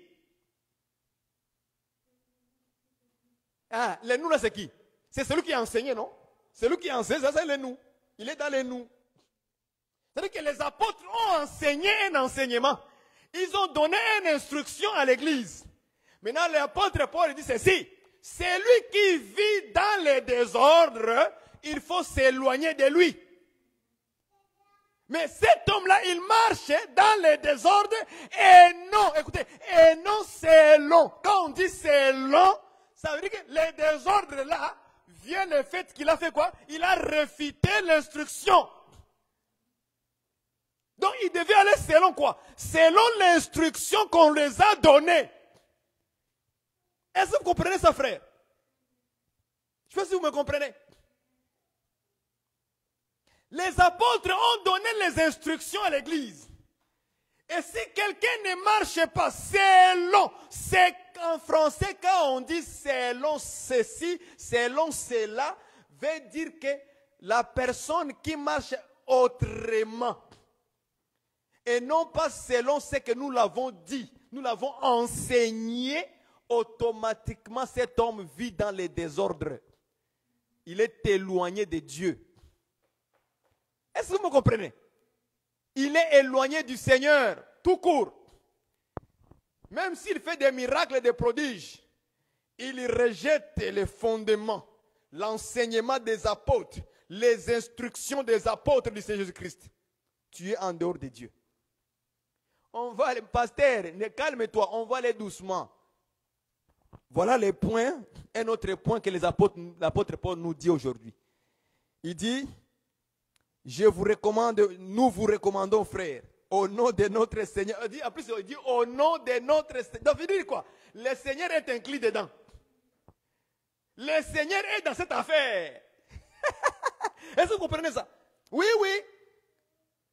Speaker 1: Ah, les nous là c'est qui? C'est celui qui a enseigné, non? Celui qui a enseigné, ça c'est les nous. Il est dans les nous. C'est-à-dire que les apôtres ont enseigné un enseignement. Ils ont donné une instruction à l'église. Maintenant, l'apôtre Paul dit ceci. Celui qui vit dans le désordre, il faut s'éloigner de lui. Mais cet homme-là, il marche dans le désordre et non, écoutez, et non c'est long. Quand on dit c'est long, ça veut dire que le désordre là vient le fait qu'il a fait quoi? Il a réfuté l'instruction. Donc il devait aller selon quoi? Selon l'instruction qu'on les a donnée. Est-ce que vous comprenez ça, frère? Je ne sais pas si vous me comprenez. Les apôtres ont donné les instructions à l'église. Et si quelqu'un ne marche pas selon, c'est en français quand on dit selon ceci, selon cela, veut dire que la personne qui marche autrement et non pas selon ce que nous l'avons dit, nous l'avons enseigné, automatiquement cet homme vit dans les désordres. Il est éloigné de Dieu. Est-ce que vous me comprenez? Il est éloigné du Seigneur, tout court. Même s'il fait des miracles et des prodiges, il rejette les fondements, l'enseignement des apôtres, les instructions des apôtres du Seigneur Jésus-Christ. Tu es en dehors de Dieu. On va aller, pasteur, calme-toi, on va aller doucement. Voilà les points, un autre point que l'apôtre Paul nous dit aujourd'hui. Il dit, nous vous recommandons, frères, au nom de notre Seigneur. En plus, il dit au nom de notre Seigneur. Donc, il dit quoi? Le Seigneur est inclus dedans. Le Seigneur est dans cette affaire. Est-ce que vous comprenez ça? Oui, oui.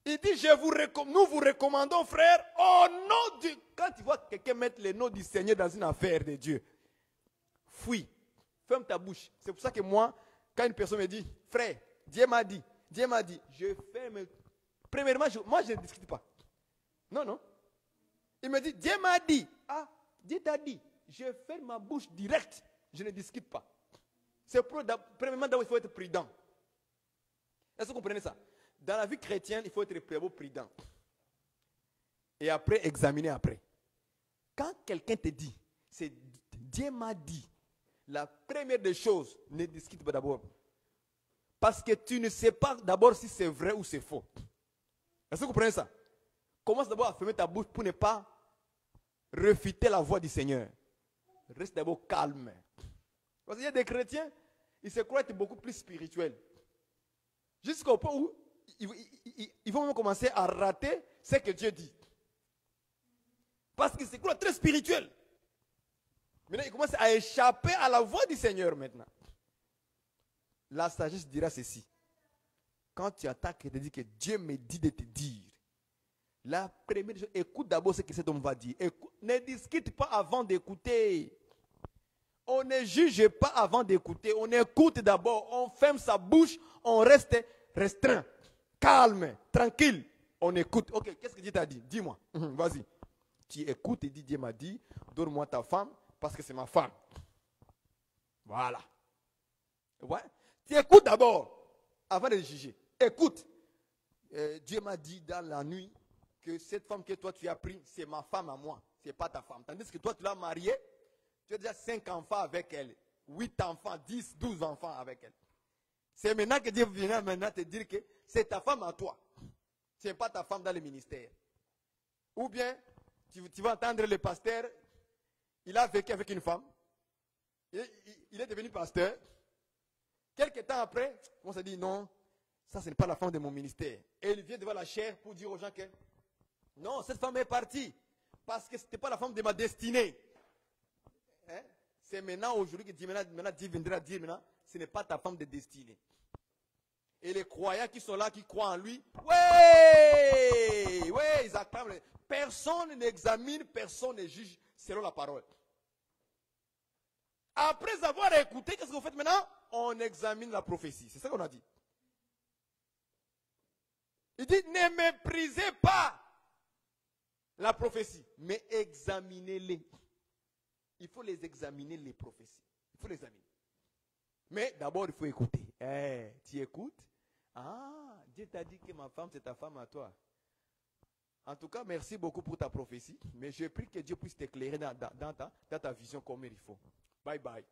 Speaker 1: Il dit, nous vous recommandons, frères, au nom du... Quand tu vois quelqu'un mettre le nom du Seigneur dans une affaire de Dieu, fuis, ferme ta bouche. C'est pour ça que moi, quand une personne me dit, frère, Dieu m'a dit, je ferme. Premièrement, moi je ne discute pas. Non, non. Il me dit, Dieu m'a dit. ah, Dieu t'a dit, je ferme ma bouche directe, je ne discute pas. C'est pour, premièrement, d'abord, il faut être prudent. Est-ce que vous comprenez ça? Dans la vie chrétienne, il faut être prudent. Et après, examiner après. Quand quelqu'un te dit, c'est Dieu m'a dit, la première des choses, ne discute pas d'abord. Parce que tu ne sais pas d'abord si c'est vrai ou c'est faux. Est-ce que vous comprenez ça? Commence d'abord à fermer ta bouche pour ne pas refuter la voix du Seigneur. Reste d'abord calme. Parce qu'il y a des chrétiens, ils se croient être beaucoup plus spirituels. Jusqu'au point où ils vont même commencer à rater ce que Dieu dit. Parce qu'ils se croient très spirituels. Maintenant, ils commencent à échapper à la voix du Seigneur maintenant. La sagesse dira ceci. Quand tu attaques et te dis que Dieu me dit de te dire, la première chose, écoute d'abord ce que cet homme va dire. Écoute, ne discute pas avant d'écouter. On ne juge pas avant d'écouter. On écoute d'abord. On ferme sa bouche. On reste restreint, calme, tranquille. On écoute. Ok, qu'est-ce que Dieu t'a dit? Dis-moi. Vas-y. Tu écoutes et dis, Dieu m'a dit, donne-moi ta femme parce que c'est ma femme. Voilà. Ouais. Tu écoutes d'abord avant de juger. Écoute. Dieu m'a dit dans la nuit que cette femme que toi tu as prise, c'est ma femme à moi. Ce n'est pas ta femme. Tandis que toi tu l'as mariée, tu as déjà 5 enfants avec elle. 8 enfants, 10, 12 enfants avec elle. C'est maintenant que Dieu vient maintenant te dire que c'est ta femme à toi. Ce n'est pas ta femme dans le ministère. Ou bien, tu vas entendre le pasteur, il a vécu avec une femme. Il est devenu pasteur. Quelques temps après, on s'est dit non, ça ce n'est pas la femme de mon ministère. Et il vient devant la chaire pour dire aux gens que non, cette femme est partie. Parce que ce n'était pas la femme de ma destinée. Hein? C'est maintenant, aujourd'hui, que Dieu viendra dire maintenant, ce n'est pas ta femme de destinée. Et les croyants qui sont là, qui croient en lui, oui, ils acclament. Personne n'examine, personne ne juge selon la parole. Après avoir écouté, qu'est-ce que vous faites maintenant? On examine la prophétie. C'est ça qu'on a dit. Il dit, ne méprisez pas la prophétie, mais examinez-les. Il faut les examiner, les prophéties. Il faut les examiner. Mais d'abord, il faut écouter. Tu écoutes? Ah, Dieu t'a dit que ma femme, c'est ta femme à toi. En tout cas, merci beaucoup pour ta prophétie. Mais je prie que Dieu puisse t'éclairer dans ta vision comme il faut. Bye bye.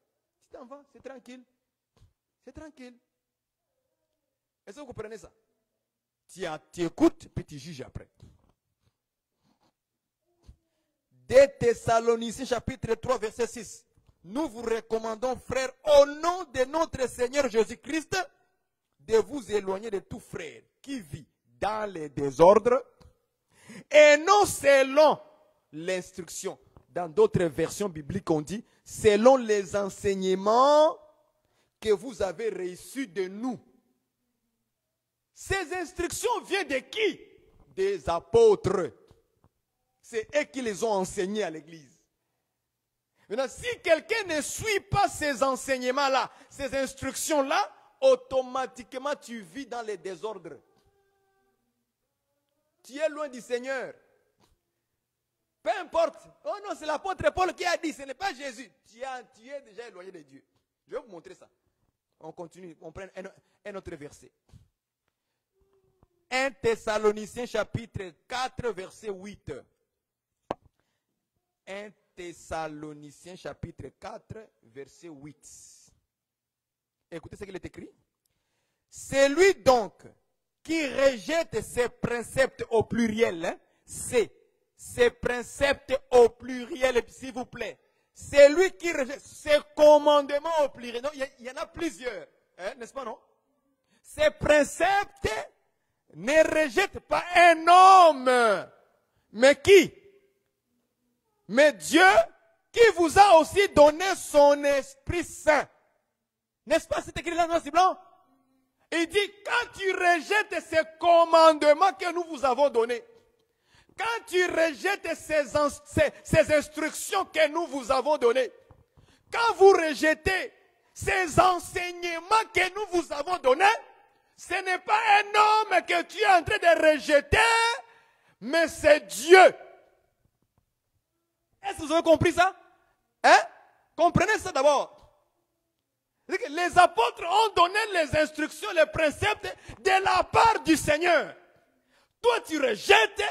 Speaker 1: Tu t'en vas, c'est tranquille. C'est tranquille. Est-ce que vous comprenez ça? Tu écoutes, puis tu juges après. 2 Thessaloniciens chapitre 3 verset 6. Nous vous recommandons, frères, au nom de notre Seigneur Jésus-Christ, de vous éloigner de tout frère qui vit dans les désordres et non selon l'instruction. Dans d'autres versions bibliques, on dit selon les enseignements que vous avez reçus de nous. Ces instructions viennent de qui? Des apôtres. C'est eux qui les ont enseignés à l'église. Maintenant, si quelqu'un ne suit pas ces enseignements-là, ces instructions-là, automatiquement tu vis dans les désordres. Tu es loin du Seigneur. Peu importe. Oh non, c'est l'apôtre Paul qui a dit, ce n'est pas Jésus. Tu es déjà éloigné de Dieu. Je vais vous montrer ça. On continue, on prend un autre verset. 1 Thessaloniciens chapitre 4 verset 8. 1 Thessaloniciens chapitre 4 verset 8. Écoutez ce qu'il est écrit. Celui donc qui rejette ces préceptes au pluriel, hein, ces préceptes au pluriel, s'il vous plaît. Celui qui rejette ces commandements au pluriel, non, il y en a plusieurs, hein, n'est-ce pas, non? Ces préceptes ne rejettent pas un homme, mais qui? Mais Dieu qui vous a aussi donné son Esprit Saint. N'est-ce pas, c'est écrit là dans le blanc? Il dit, quand tu rejettes ces commandements que nous vous avons donnés, quand tu rejettes ces instructions que nous vous avons données, quand vous rejetez ces enseignements que nous vous avons donnés, ce n'est pas un homme que tu es en train de rejeter, mais c'est Dieu. Est-ce que vous avez compris ça? Hein? Comprenez ça d'abord. Les apôtres ont donné les instructions, les préceptes de la part du Seigneur. Toi, tu rejettes.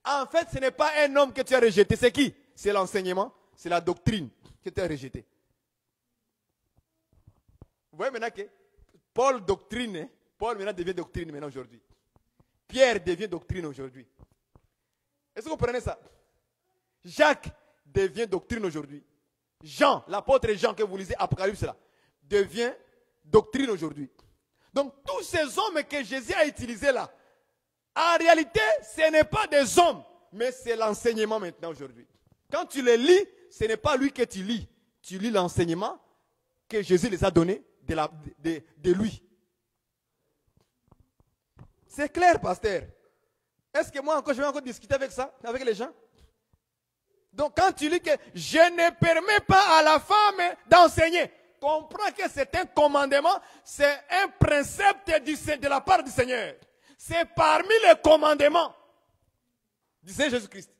Speaker 1: En fait, ce n'est pas un homme que tu as rejeté. C'est qui? C'est l'enseignement, c'est la doctrine que tu as rejetée. Vous voyez maintenant que Paul doctrine, Paul maintenant devient doctrine maintenant aujourd'hui. Pierre devient doctrine aujourd'hui. Est-ce que vous comprenez ça? Jacques devient doctrine aujourd'hui. Jean, l'apôtre Jean que vous lisez, Apocalypse là, devient doctrine aujourd'hui. Donc tous ces hommes que Jésus a utilisés là, en réalité, ce n'est pas des hommes, mais c'est l'enseignement maintenant aujourd'hui. Quand tu les lis, ce n'est pas lui que tu lis l'enseignement que Jésus les a donné de lui. C'est clair, pasteur. Est-ce que moi encore, je vais encore discuter avec ça, avec les gens? Donc quand tu lis que je ne permets pas à la femme d'enseigner, comprends que c'est un commandement, c'est un précepte de la part du Seigneur. C'est parmi les commandements du Seigneur Jésus-Christ,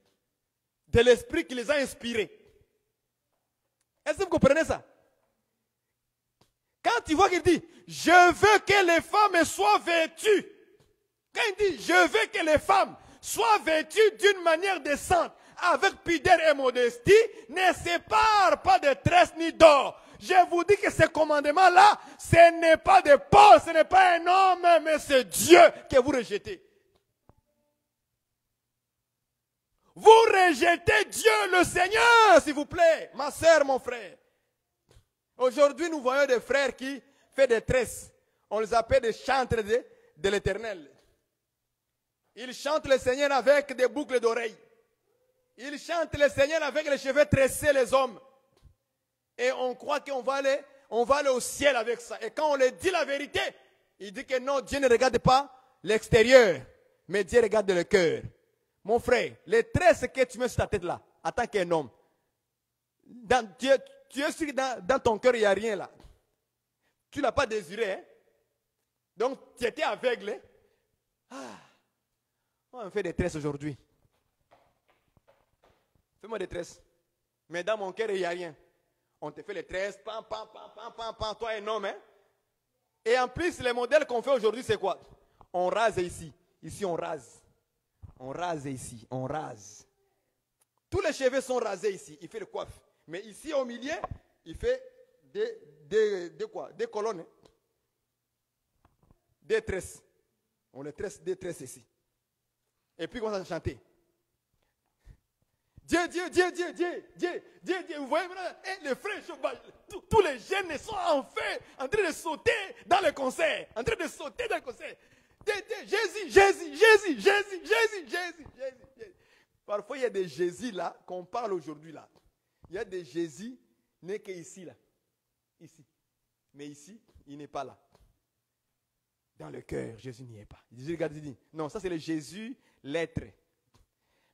Speaker 1: de l'Esprit qui les a inspirés. Est-ce que vous comprenez ça? Quand tu vois qu'il dit, je veux que les femmes soient vêtues. Quand il dit, je veux que les femmes soient vêtues d'une manière décente, avec pudeur et modestie, ne sépare pas de tresse ni d'or. Je vous dis que ce commandement-là, ce n'est pas de Paul, ce n'est pas un homme, mais c'est Dieu que vous rejetez. Vous rejetez Dieu, le Seigneur, s'il vous plaît, ma soeur, mon frère. Aujourd'hui, nous voyons des frères qui font des tresses. On les appelle des chantres de l'Éternel. Ils chantent le Seigneur avec des boucles d'oreilles. Ils chantent le Seigneur avec les cheveux tressés, les hommes. Et on croit qu'on va aller au ciel avec ça. Et quand on leur dit la vérité, il dit que non, Dieu ne regarde pas l'extérieur, mais Dieu regarde le cœur. Mon frère, les tresses que tu mets sur ta tête là, en tant qu'un homme, tu es sûr que dans ton cœur, il n'y a rien là. Tu ne l'as pas désiré. Hein? Donc, tu étais aveugle. Hein? Ah, on me fait des tresses aujourd'hui. Fais-moi des tresses. Mais dans mon cœur, il n'y a rien. On te fait les tresses, pam, toi un homme. Hein? Et en plus, les modèles qu'on fait aujourd'hui, c'est quoi? On rase ici. Ici, on rase. On rase ici, on rase. Tous les cheveux sont rasés ici. Il fait le coiffe. Mais ici, au milieu, il fait des colonnes. Hein? Des tresses. On les tresse, des tresses ici. Et puis, on commence à chanter. Dieu. Vous voyez maintenant, les frères, tous les jeunes sont en fait en train de sauter dans le concert. Jésus. Parfois, il y a des Jésus là, qu'on parle aujourd'hui là. Il y a des Jésus nés qu'ici là. Ici. Mais ici, il n'est pas là. Dans le cœur, Jésus n'y est pas. Jésus regarde, il dit, non, ça c'est le Jésus, l'être.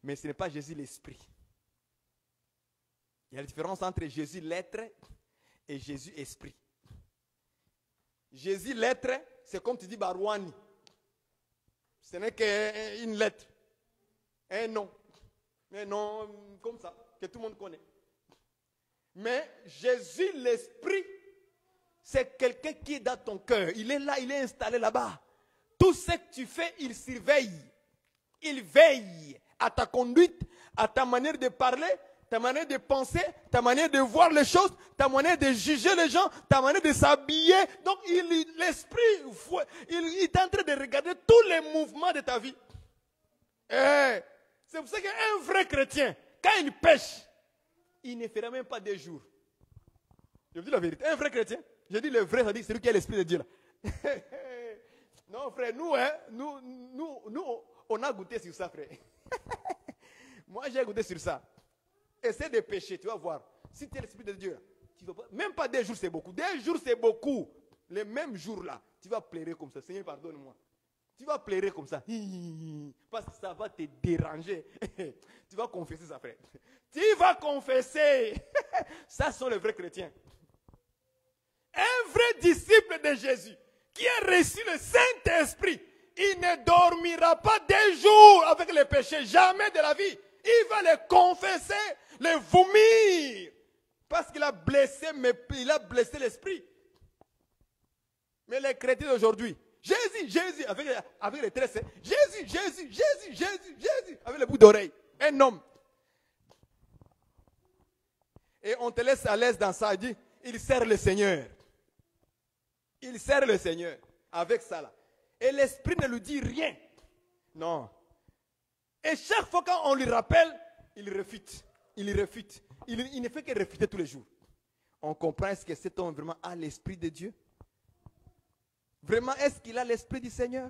Speaker 1: Mais ce n'est pas Jésus, l'esprit. Il y a la différence entre Jésus, l'être, et Jésus, esprit. Jésus, l'être, c'est comme tu dis Barouani. Ce n'est qu'une lettre. Un nom. Un nom comme ça, que tout le monde connaît. Mais Jésus, l'esprit, c'est quelqu'un qui est dans ton cœur. Il est là, il est installé là-bas. Tout ce que tu fais, il surveille. Il veille à ta conduite, à ta manière de parler, ta manière de penser, ta manière de voir les choses, ta manière de juger les gens, ta manière de s'habiller. Donc, l'esprit, il est en train de regarder tous les mouvements de ta vie. C'est pour ça qu'un vrai chrétien, quand il pêche, il ne fera même pas 2 jours. Je vous dis la vérité. Un vrai chrétien, je dis le vrai, ça dit celui qui a l'esprit de Dieu là. Non, frère, nous, on a goûté sur ça, frère. Moi, j'ai goûté sur ça. Essaie de pécher, tu vas voir. Si tu es l'esprit de Dieu, tu vas pas, même pas 2 jours, c'est beaucoup. 2 jours, c'est beaucoup. Les mêmes jours là, tu vas pleurer comme ça. Seigneur, pardonne-moi. Tu vas pleurer comme ça. Parce que ça va te déranger. Tu vas confesser ça, frère. Tu vas confesser. Ça sont les vrais chrétiens. Un vrai disciple de Jésus qui a reçu le Saint-Esprit, il ne dormira pas 2 jours avec les péchés. Jamais de la vie. Il va les confesser, les vomir. Parce qu'il a blessé, mais il a blessé l'esprit. Mais les chrétiens d'aujourd'hui, Jésus, avec les tresses, Jésus, avec les bouts d'oreilles. Un homme. Et on te laisse à l'aise dans ça. Il dit, il sert le Seigneur. Il sert le Seigneur avec ça là. Et l'esprit ne lui dit rien. Non. Et chaque fois qu'on lui rappelle, il refute. Il refute. Il ne fait que refuter tous les jours. On comprend, est-ce que cet homme vraiment a l'esprit de Dieu? Vraiment, est-ce qu'il a l'esprit du Seigneur?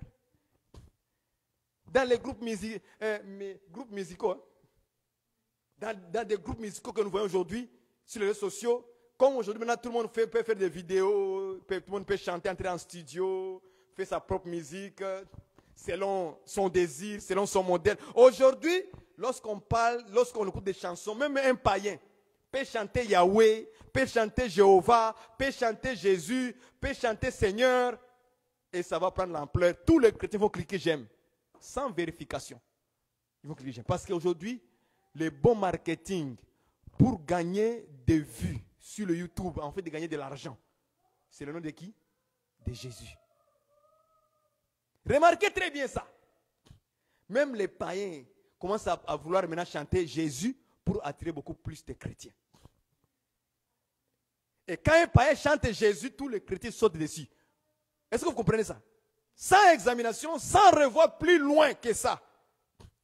Speaker 1: Dans les groupes, musicaux, hein? Dans des groupes musicaux que nous voyons aujourd'hui, sur les réseaux sociaux, comme aujourd'hui, maintenant, tout le monde peut faire des vidéos, tout le monde peut chanter, entrer en studio, faire sa propre musique, selon son désir, selon son modèle. Aujourd'hui, lorsqu'on écoute des chansons, même un païen peut chanter Yahweh, peut chanter Jéhovah, peut chanter Jésus, peut chanter Seigneur, et ça va prendre l'ampleur. Tous les chrétiens vont cliquer j'aime, sans vérification. Ils vont cliquer j'aime. Parce qu'aujourd'hui, le bon marketing pour gagner des vues sur le YouTube, en fait de gagner de l'argent, c'est le nom de qui? De Jésus. Remarquez très bien ça. Même les païens commencent à vouloir maintenant chanter Jésus pour attirer beaucoup plus de chrétiens. Et quand un païen chante Jésus, tous les chrétiens sautent dessus. Est-ce que vous comprenez ça? Sans examination, sans revoir plus loin que ça.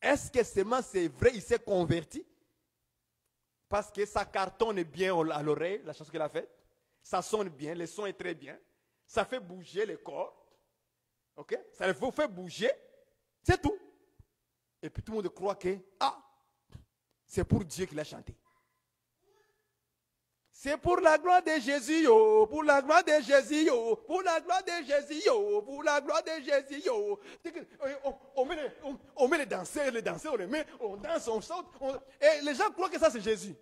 Speaker 1: Est-ce que seulement c'est vrai, il s'est converti? Parce que ça cartonne bien à l'oreille, la chanson qu'il a faite. Ça sonne bien, le son est très bien. Ça fait bouger le corps. Ok? Ça vous fait bouger. C'est tout. Et puis tout le monde croit que, c'est pour Dieu qu'il a chanté. C'est pour la gloire de Jésus, yo, pour la gloire de Jésus, yo, pour la gloire de Jésus, yo, pour la gloire de Jésus, yo. On met les danseurs, on les met, on danse, on saute. Et les gens croient que ça c'est Jésus.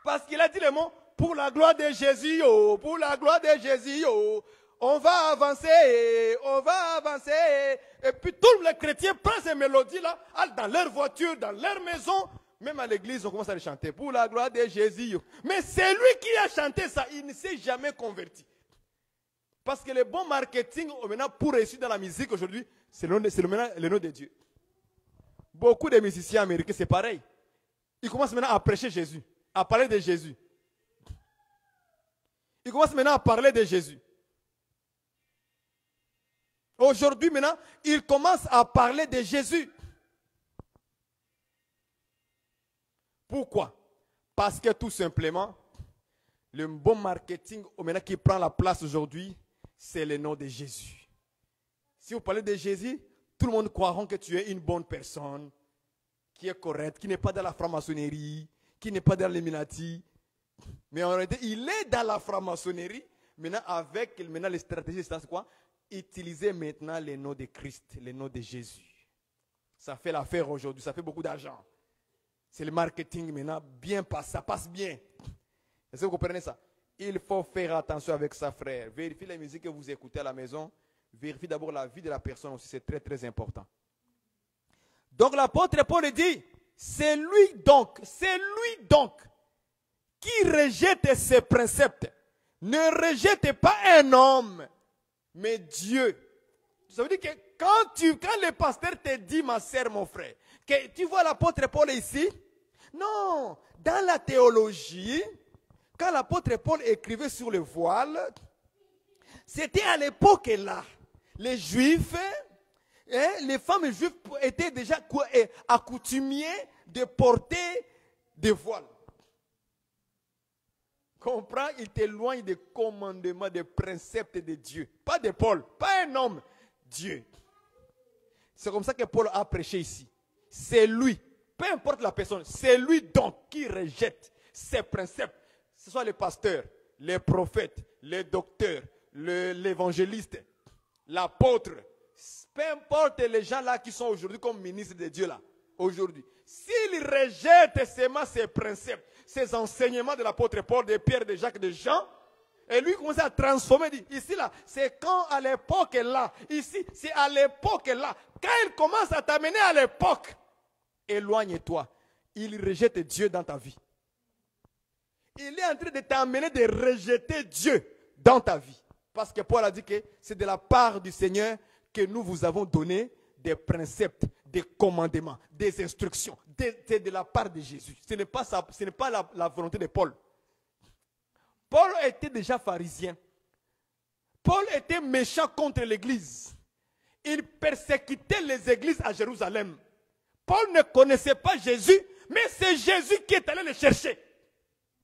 Speaker 1: Parce qu'il a dit le mot, pour la gloire de Jésus, yo, pour la gloire de Jésus, yo. On va avancer, on va avancer. Et puis tous les chrétiens prennent ces mélodies-là, dans leur voiture, dans leur maison. Même à l'église, on commence à les chanter. Pour la gloire de Jésus. Mais c'est lui qui a chanté ça. Il ne s'est jamais converti. Parce que le bon marketing, maintenant, pour réussir dans la musique aujourd'hui, c'est le nom de Dieu. Beaucoup de musiciens américains, c'est pareil. Ils commencent maintenant à prêcher Jésus. À parler de Jésus. Ils commencent maintenant à parler de Jésus. Aujourd'hui, maintenant, ils commencent à parler de Jésus. Pourquoi? Parce que tout simplement, le bon marketing maintenant qui prend la place aujourd'hui, c'est le nom de Jésus. Si vous parlez de Jésus, tout le monde croira que tu es une bonne personne, qui est correcte, qui n'est pas dans la franc-maçonnerie, qui n'est pas dans l'Illuminati. Mais en réalité, il est dans la franc-maçonnerie, maintenant avec les stratégies, c'est quoi? Utiliser maintenant le nom de Christ, le nom de Jésus. Ça fait l'affaire aujourd'hui, ça fait beaucoup d'argent. C'est le marketing maintenant, bien passe, ça passe bien. Est-ce que vous comprenez ça? Il faut faire attention avec ça, frère. Vérifiez la musique que vous écoutez à la maison. Vérifiez d'abord la vie de la personne aussi, c'est très très important. Donc l'apôtre Paul dit, c'est lui donc qui rejette ses préceptes. Ne rejette pas un homme, mais Dieu. Ça veut dire que quand le pasteur te dit, ma sœur, mon frère, que tu vois l'apôtre Paul ici, non, dans la théologie, quand l'apôtre Paul écrivait sur le voile, c'était à l'époque là, les juifs, les femmes juives étaient déjà accoutumées de porter des voiles. Comprends, il t'éloigne des commandements, des préceptes de Dieu. Pas de Paul, pas un homme, Dieu. C'est comme ça que Paul a prêché ici. C'est lui, peu importe la personne, c'est lui donc qui rejette ces préceptes. Que ce soit les pasteurs, les prophètes, les docteurs, l'évangéliste, l'apôtre. Peu importe les gens là qui sont aujourd'hui comme ministres de Dieu là, aujourd'hui. S'ils rejettent seulement ces préceptes, ces enseignements de l'apôtre Paul, de Pierre, de Jacques, de Jean, et lui commence à transformer, dit, ici là, c'est quand à l'époque là, ici, c'est à l'époque là. Quand il commence à t'amener à l'époque, éloigne-toi. Il rejette Dieu dans ta vie. Il est en train de t'amener de rejeter Dieu dans ta vie. Parce que Paul a dit que c'est de la part du Seigneur que nous vous avons donné des préceptes, des commandements, des instructions. C'est de la part de Jésus. Ce n'est pas, la volonté de Paul. Paul était déjà pharisien. Paul était méchant contre l'église. Il persécutait les églises à Jérusalem. Paul ne connaissait pas Jésus, mais c'est Jésus qui est allé le chercher.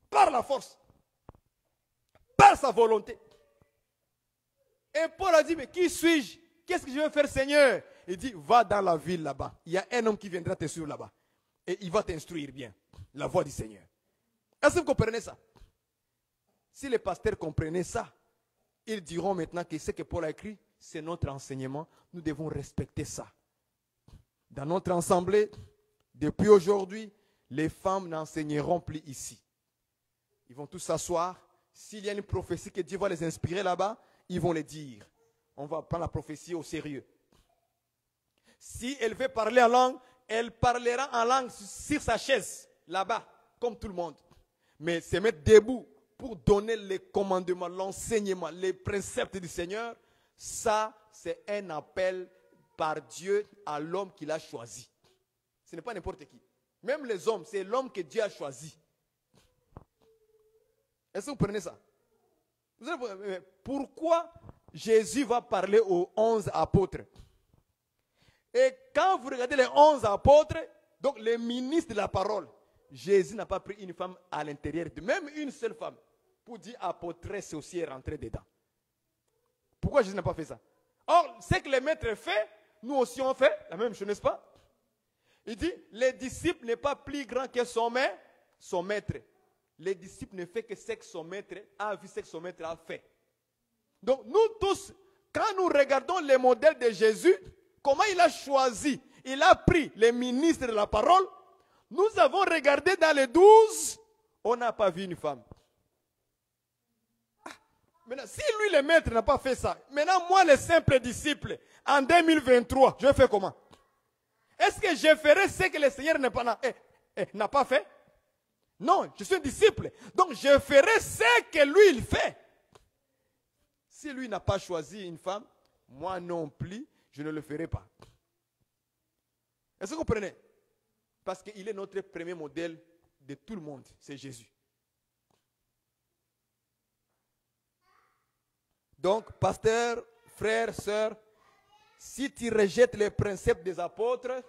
Speaker 1: Par la force. Par sa volonté. Et Paul a dit, mais qui suis-je? Qu'est-ce que je vais faire, Seigneur? Il dit, va dans la ville là-bas. Il y a un homme qui viendra te suivre là-bas. Et il va t'instruire bien. La voix du Seigneur. Est-ce que vous comprenez ça? Si les pasteurs comprenaient ça, ils diront maintenant que ce que Paul a écrit, c'est notre enseignement. Nous devons respecter ça. Dans notre assemblée, depuis aujourd'hui, les femmes n'enseigneront plus ici. Ils vont tous s'asseoir. S'il y a une prophétie que Dieu va les inspirer là-bas, ils vont les dire. On va prendre la prophétie au sérieux. Si elle veut parler en langue, elle parlera en langue sur sa chaise, là-bas, comme tout le monde. Mais se mettre debout pour donner les commandements, l'enseignement, les préceptes du Seigneur, ça, c'est un appel par Dieu à l'homme qu'il a choisi. Ce n'est pas n'importe qui. Même les hommes, c'est l'homme que Dieu a choisi. Est-ce que vous prenez ça? Pourquoi Jésus va parler aux 11 apôtres? Et quand vous regardez les 11 apôtres, donc les ministres de la parole, Jésus n'a pas pris une femme à l'intérieur, même une seule femme, pour dire apôtresse aussi est rentrée dedans. Pourquoi Jésus n'a pas fait ça? Or, ce que les maîtres font, nous aussi on fait la même chose, n'est-ce pas? Il dit, les disciples n'est pas plus grand que son maître. Les disciples ne font que ce que son maître a vu, ce que son maître a fait. Donc nous tous, quand nous regardons les modèles de Jésus, comment il a choisi, il a pris les ministres de la parole, nous avons regardé dans les 12, on n'a pas vu une femme. Maintenant, si lui le maître n'a pas fait ça, maintenant moi le simple disciple, en 2023, je vais faire comment? Est-ce que je ferai ce que le Seigneur n'a pas fait? Non, je suis un disciple. Donc je ferai ce que lui il fait. Si lui n'a pas choisi une femme, moi non plus, je ne le ferai pas. Est-ce que vous comprenez? Parce qu'il est notre premier modèle de tout le monde, c'est Jésus. Donc, pasteur, frère, sœur, si tu rejettes les principes des apôtres,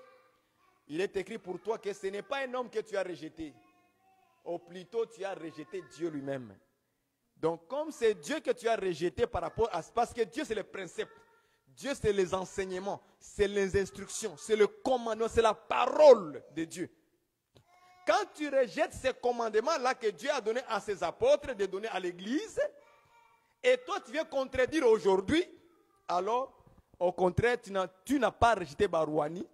Speaker 1: il est écrit pour toi que ce n'est pas un homme que tu as rejeté. Ou plutôt, tu as rejeté Dieu lui-même. Donc, comme c'est Dieu que tu as rejeté par rapport à... Parce que Dieu, c'est le principe. Dieu, c'est les enseignements, c'est les instructions, c'est le commandement, c'est la parole de Dieu. Quand tu rejettes ces commandements-là que Dieu a donnés à ses apôtres, de donner à l'Église, et toi, tu viens contredire aujourd'hui, alors, au contraire, tu n'as pas rejeté Barouani,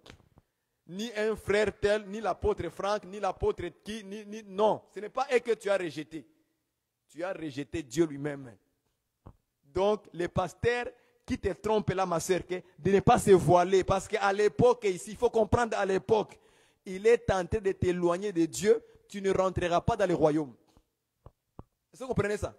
Speaker 1: ni un frère tel, ni l'apôtre Franck, ni l'apôtre qui, non, ce n'est pas eux que tu as rejeté. Tu as rejeté Dieu lui-même. Donc, les pasteurs qui te trompent là, ma soeur, de ne pas se voiler, parce qu'à l'époque, ici, il faut comprendre à l'époque, il est tenté de t'éloigner de Dieu, tu ne rentreras pas dans le royaume. Est-ce que vous comprenez ça?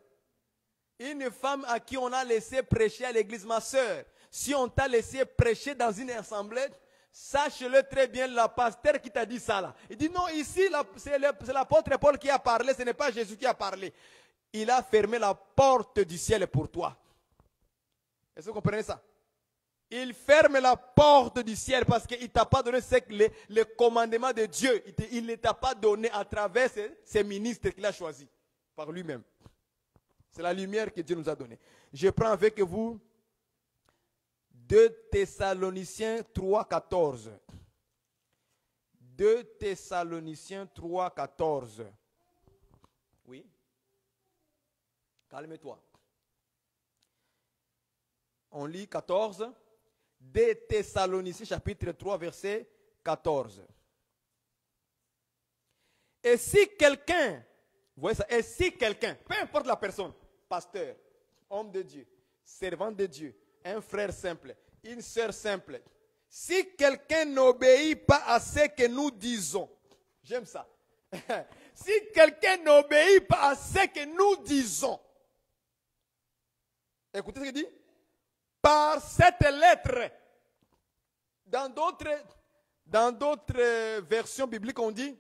Speaker 1: Une femme à qui on a laissé prêcher à l'église, ma soeur, si on t'a laissé prêcher dans une assemblée, sache-le très bien, la pasteur qui t'a dit ça là. Il dit non, ici, c'est l'apôtre Paul qui a parlé, ce n'est pas Jésus qui a parlé. Il a fermé la porte du ciel pour toi. Est-ce que vous comprenez ça? Il ferme la porte du ciel parce qu'il ne t'a pas donné le commandement de Dieu. Il ne t'a pas donné à travers ces ministres qu'il a choisis par lui-même. C'est la lumière que Dieu nous a donnée. Je prends avec vous 2 Thessaloniciens 3, 14. 2 Thessaloniciens 3, 14. Oui. Calme-toi. On lit 14. 2 Thessaloniciens chapitre 3, verset 14. Et si quelqu'un, vous voyez ça, et si quelqu'un, peu importe la personne, pasteur, homme de Dieu, servant de Dieu, un frère simple, une sœur simple, si quelqu'un n'obéit pas à ce que nous disons, j'aime ça. Si quelqu'un n'obéit pas à ce que nous disons, écoutez ce qu'il dit. Par cette lettre, dans d'autres versions bibliques, on dit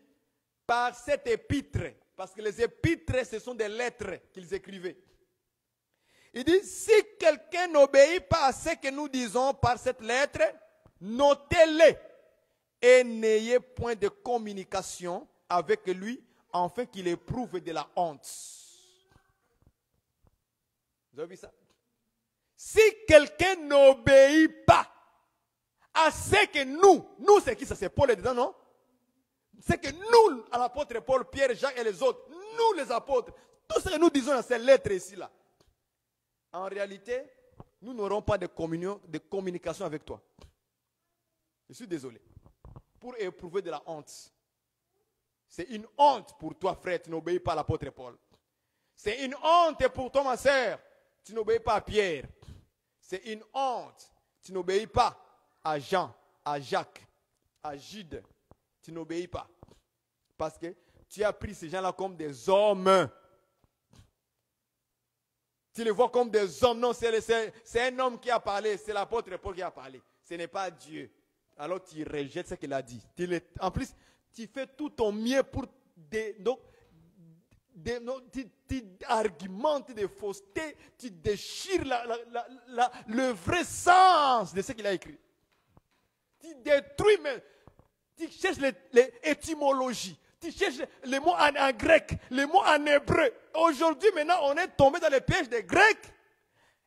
Speaker 1: par cette épître. Parce que les épîtres, ce sont des lettres qu'ils écrivaient. Il dit, si quelqu'un n'obéit pas à ce que nous disons par cette lettre, notez-les et n'ayez point de communication avec lui, afin qu'il éprouve de la honte. Vous avez vu ça? Si quelqu'un n'obéit pas à ce que nous c'est qui ça? C'est Paul et dedans, non? C'est que nous, à l'apôtre Paul, Pierre, Jacques et les autres, nous les apôtres, tout ce que nous disons dans ces lettres ici-là, en réalité, nous n'aurons pas de communication avec toi. Je suis désolé. Pour éprouver de la honte. C'est une honte pour toi, frère, tu n'obéis pas à l'apôtre Paul. C'est une honte pour toi, ma sœur, tu n'obéis pas à Pierre. C'est une honte, tu n'obéis pas à Jean, à Jacques, à Jude. Tu n'obéis pas. Parce que tu as pris ces gens-là comme des hommes. Tu les vois comme des hommes. Non, c'est un homme qui a parlé. C'est l'apôtre Paul qui a parlé. Ce n'est pas Dieu. Alors tu rejettes ce qu'il a dit. En plus, tu fais tout ton mieux pour tu argumentes des faussetés. Tu déchires le vrai sens de ce qu'il a écrit. Tu détruis même. Tu cherches les étymologies. Tu cherches les mots en grec, les mots en hébreu. Aujourd'hui, maintenant, on est tombé dans les pièges des Grecs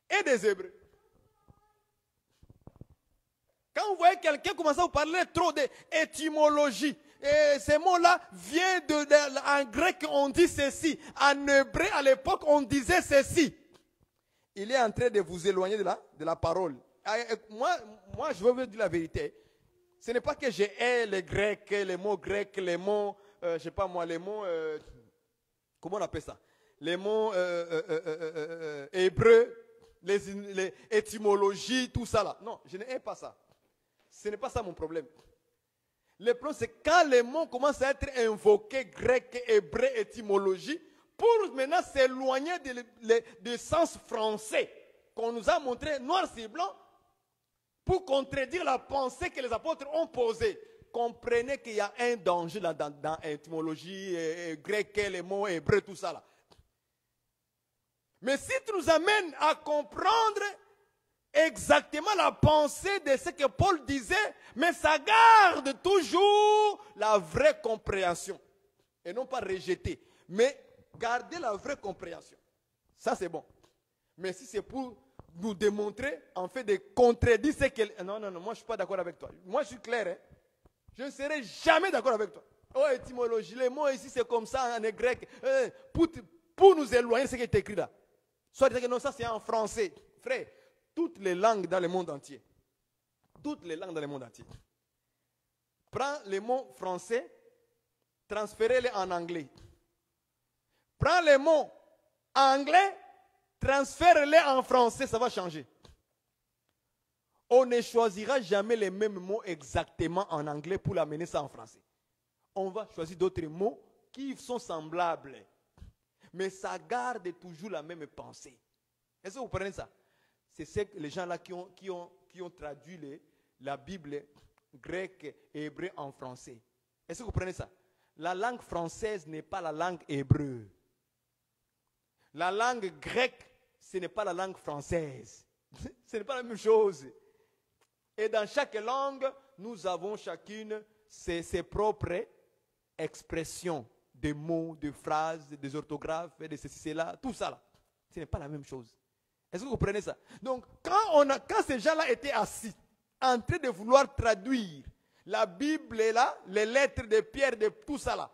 Speaker 1: et des Hébreux. Quand vous voyez quelqu'un commencer à vous parler trop d'étymologie, et ces mots-là viennent en grec, on dit ceci. En hébreu, à l'époque, on disait ceci. Il est en train de vous éloigner de la parole. Moi, je veux vous dire la vérité. Ce n'est pas que j'ai les Grecs, les mots grecs, les mots, je ne sais pas moi, les mots, comment on appelle ça? Les mots hébreux, les étymologies, tout ça là. Non, je n'ai pas ça. Ce n'est pas ça mon problème. Le problème, c'est quand les mots commencent à être invoqués, grec, hébreu, étymologie, pour maintenant s'éloigner du sens français qu'on nous a montré noir sur blanc, pour contredire la pensée que les apôtres ont posée. Comprenez qu'il y a un danger dans l'étymologie grecque, les mots hébreux, tout ça là. Mais si tu nous amènes à comprendre exactement la pensée de ce que Paul disait, mais ça garde toujours la vraie compréhension. Et non pas rejeter, mais garder la vraie compréhension. Ça c'est bon. Mais si c'est pour nous démontrer, en fait, de contredire ce qu'elle... Non, moi je ne suis pas d'accord avec toi. Moi je suis clair, hein. Je ne serai jamais d'accord avec toi. Oh, étymologie, les mots ici c'est comme ça en grec. Pour nous éloigner de ce qui est écrit là. Soit que non, ça c'est en français. Frère, toutes les langues dans le monde entier. Toutes les langues dans le monde entier. Prends les mots français, transférez-les en anglais. Prends les mots anglais, transfère-les en français, ça va changer. On ne choisira jamais les mêmes mots exactement en anglais pour l'amener ça en français. On va choisir d'autres mots qui sont semblables. Mais ça garde toujours la même pensée. Est-ce que vous comprenez ça? C'est les gens-là qui ont traduit la Bible grecque et hébreu en français. Est-ce que vous comprenez ça? La langue française n'est pas la langue hébreu. La langue grecque, ce n'est pas la langue française. Ce n'est pas la même chose. Et dans chaque langue, nous avons chacune ses propres expressions, des mots, des phrases, des orthographes, de ceci, cela, tout ça là. Ce n'est pas la même chose. Est-ce que vous comprenez ça? Donc, quand ces gens-là étaient assis, en train de vouloir traduire la Bible là, les lettres de Pierre, de tout ça là,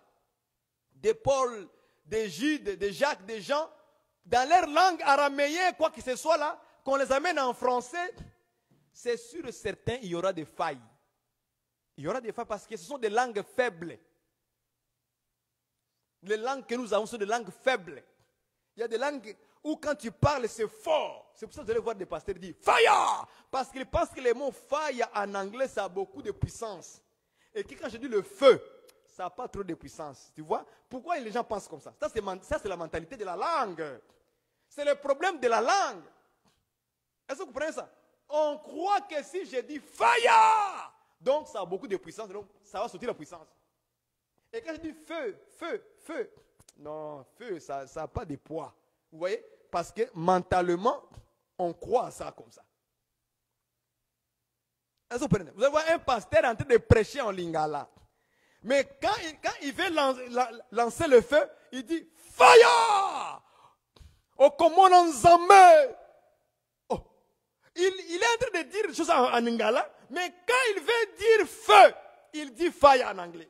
Speaker 1: de Paul, de Jude, de Jacques, de Jean, dans leur langue araméenne, quoi que ce soit là, qu'on les amène en français, c'est sûr et certain, il y aura des failles. Il y aura des failles parce que ce sont des langues faibles. Les langues que nous avons sont des langues faibles. Il y a des langues où quand tu parles, c'est fort. C'est pour ça que vous allez voir des pasteurs dire fire, parce qu'ils pensent que le mot fire en anglais, ça a beaucoup de puissance. Et que quand je dis le feu, ça n'a pas trop de puissance. Tu vois? Pourquoi les gens pensent comme ça? Ça, c'est la mentalité de la langue. C'est le problème de la langue. Est-ce que vous comprenez ça? On croit que si je dis fire, donc ça a beaucoup de puissance, donc ça va sortir la puissance. Et quand je dis feu, feu, feu, non, feu, ça n'a pas de poids. Vous voyez? Parce que mentalement, on croit à ça comme ça. Est-ce que vous comprenez? Vous allez voir un pasteur en train de prêcher en lingala. Mais quand il veut lancer le feu, il dit fire! Oh, comment on s'en met? Oh. Il est en train de dire des choses en lingala, mais quand il veut dire feu, il dit fire en anglais.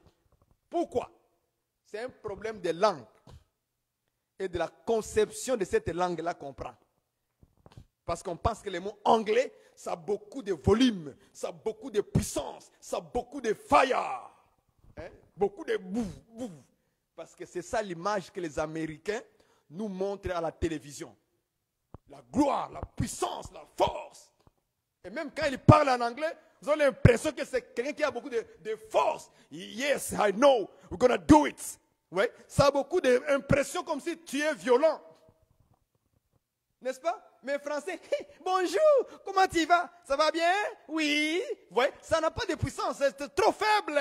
Speaker 1: Pourquoi? C'est un problème de langue et de la conception de cette langue-là qu'on prend. Parce qu'on pense que le mot anglais, ça a beaucoup de volume, ça a beaucoup de puissance, ça a beaucoup de fire. Hein? Beaucoup de bouf, bouf. Parce que c'est ça l'image que les Américains nous montrent à la télévision. La gloire, la puissance, la force. Et même quand ils parlent en anglais, vous avez l'impression que c'est quelqu'un qui a beaucoup de force. Yes, I know, we're gonna do it. Ouais? Ça a beaucoup d'impression comme si tu es violent. N'est-ce pas? Mais français, hey, bonjour, comment tu vas? Ça va bien? Oui. Ouais? Ça n'a pas de puissance, c'est trop faible.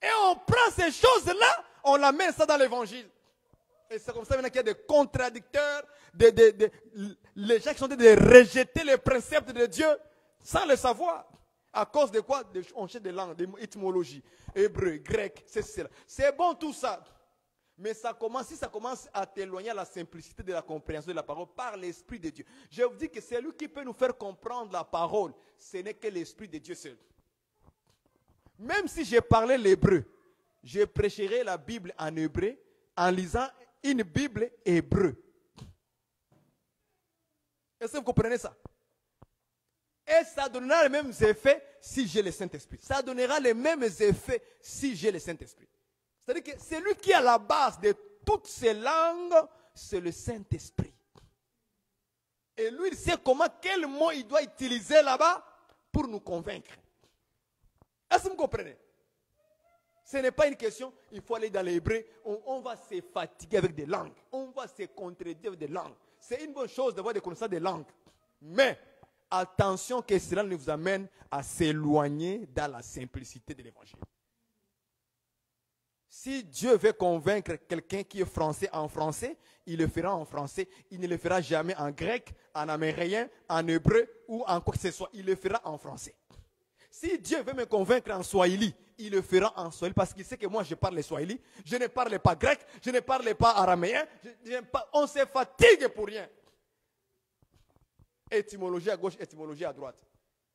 Speaker 1: Et on prend ces choses-là, on l'amène ça dans l'évangile. Et c'est comme ça maintenant qu'il y a des contradicteurs, les gens qui sont en train de rejeter les préceptes de Dieu sans le savoir. À cause de quoi? On cherche des langues, des étymologies, hébreu, grec, c'est cela. C'est bon tout ça. Mais si ça commence à t'éloigner à la simplicité de la compréhension de la parole par l'Esprit de Dieu. Je vous dis que c'est lui qui peut nous faire comprendre la parole. Ce n'est que l'Esprit de Dieu seul. Même si je parlais l'hébreu, je prêcherai la Bible en hébreu en lisant une Bible hébreu. Est-ce que vous comprenez ça? Et ça donnera les mêmes effets si j'ai le Saint-Esprit. Ça donnera les mêmes effets si j'ai le Saint-Esprit. C'est-à-dire que celui qui est à la base de toutes ces langues, c'est le Saint-Esprit. Et lui, il sait quel mot il doit utiliser là-bas pour nous convaincre. Est-ce que vous comprenez? Ce n'est pas une question, il faut aller dans l'hébreu, on va se fatiguer avec des langues. On va se contredire avec des langues. C'est une bonne chose d'avoir des connaissances des langues. Mais attention que cela ne vous amène à s'éloigner dans la simplicité de l'évangile. Si Dieu veut convaincre quelqu'un qui est français en français, il le fera en français. Il ne le fera jamais en grec, en amérien, en hébreu ou en quoi que ce soit. Il le fera en français. Si Dieu veut me convaincre en swahili, il le fera en swahili parce qu'il sait que moi je parle le swahili. Je ne parle pas grec, je ne parle pas araméen. On se fatigue pour rien. Étymologie à gauche, étymologie à droite.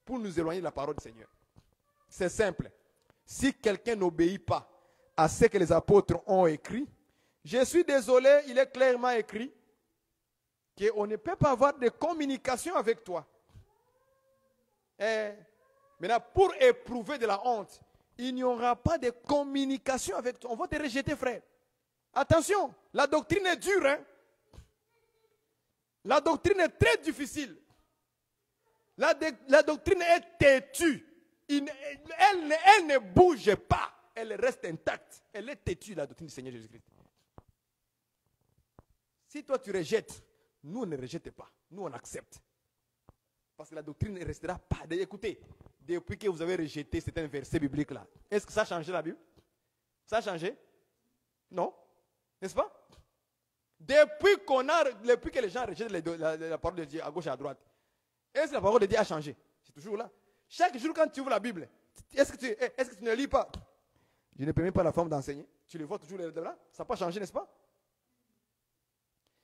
Speaker 1: Pour nous éloigner de la parole du Seigneur. C'est simple. Si quelqu'un n'obéit pas à ce que les apôtres ont écrit, je suis désolé, il est clairement écrit qu'on ne peut pas avoir de communication avec toi. Et maintenant, pour éprouver de la honte, il n'y aura pas de communication avec toi. On va te rejeter, frère. Attention, la doctrine est dure. Hein? La doctrine est très difficile. La doctrine est têtue. Elle ne bouge pas. Elle reste intacte. Elle est têtue, la doctrine du Seigneur Jésus-Christ. Si toi tu rejettes, nous on ne rejette pas. Nous on accepte. Parce que la doctrine ne restera pas. Écoutez, depuis que vous avez rejeté certains versets bibliques là, est-ce que ça a changé la Bible? Ça a changé? Non? N'est-ce pas? Depuis que les gens rejettent la parole de Dieu à gauche et à droite, est-ce que la parole de Dieu a changé? C'est toujours là. Chaque jour quand tu ouvres la Bible, est-ce que tu ne lis pas? Je ne permets pas à la femme d'enseigner. Tu le vois toujours là. Ça n'a pas changé, n'est-ce pas?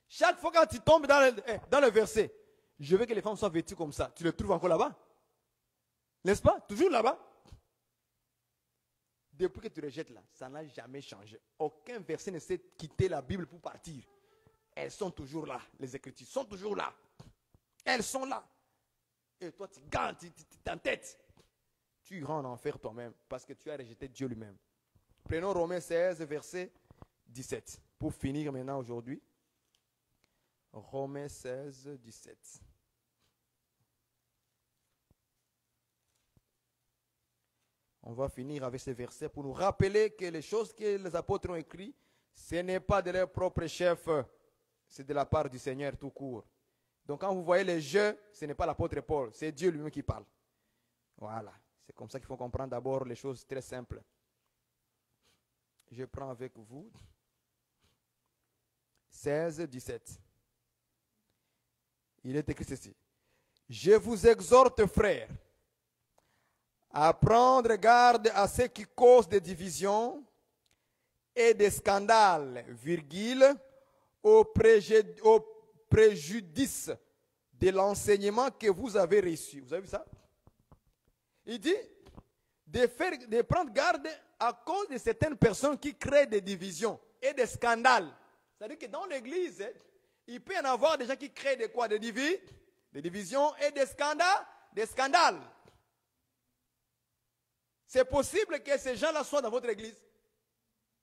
Speaker 1: Chaque fois quand tu tombes dans le verset, je veux que les femmes soient vêtues comme ça. Tu le trouves encore là-bas? N'est-ce pas? Toujours là-bas? Depuis que tu rejettes là, ça n'a jamais changé. Aucun verset ne sait quitter la Bible pour partir. Elles sont toujours là. Les Écritures sont toujours là. Elles sont là. Et toi, tu gagnes, tu t'entêtes. Tu iras en enfer toi-même parce que tu as rejeté Dieu lui-même. Prenons Romains 16, verset 17. Pour finir maintenant aujourd'hui. Romains 16, 17. On va finir avec ces versets pour nous rappeler que les choses que les apôtres ont écrites, ce n'est pas de leur propre chef, c'est de la part du Seigneur tout court. Donc quand vous voyez les jeux, ce n'est pas l'apôtre Paul, c'est Dieu lui-même qui parle. Voilà, c'est comme ça qu'il faut comprendre d'abord les choses très simples. Je prends avec vous 16, 17. Il est écrit ceci. Je vous exhorte, frères, à prendre garde à ce qui cause des divisions et des scandales, virgule, au préjudice de l'enseignement que vous avez reçu. Vous avez vu ça? Il dit de prendre garde à cause de certaines personnes qui créent des divisions et des scandales. C'est-à-dire que dans l'église, il peut y en avoir des gens qui créent des quoi? Des divisions et des scandales. C'est possible que ces gens-là soient dans votre église.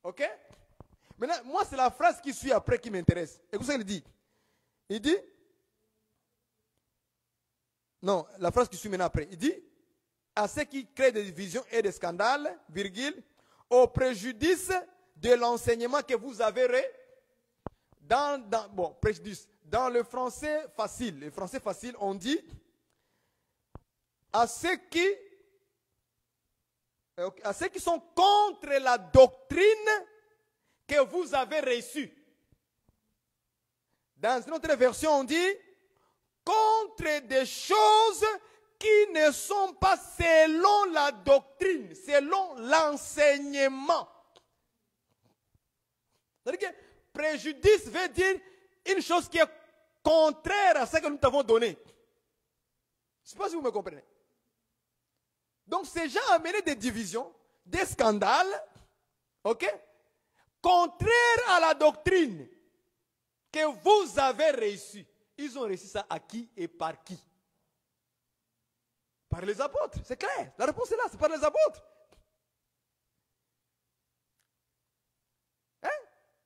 Speaker 1: Ok? Maintenant, moi, c'est la phrase qui suit après qui m'intéresse. Écoutez ce qu'il dit. Il dit, non, la phrase qui suit maintenant après. Il dit, à ceux qui créent des divisions et des scandales, virgule, au préjudice de l'enseignement que vous avez préjudice. Dans le français facile, on dit, à ceux qui sont contre la doctrine que vous avez reçue. Dans une autre version, on dit contre des choses qui ne sont pas selon la doctrine, selon l'enseignement. C'est-à-dire que préjudice veut dire une chose qui est contraire à ce que nous t'avons donné. Je ne sais pas si vous me comprenez. Donc ces gens ont mené des divisions, des scandales, ok, contraires à la doctrine que vous avez reçue. Ils ont reçu ça à qui et par qui? Par les apôtres, c'est clair. La réponse est là, c'est par les apôtres. Hein?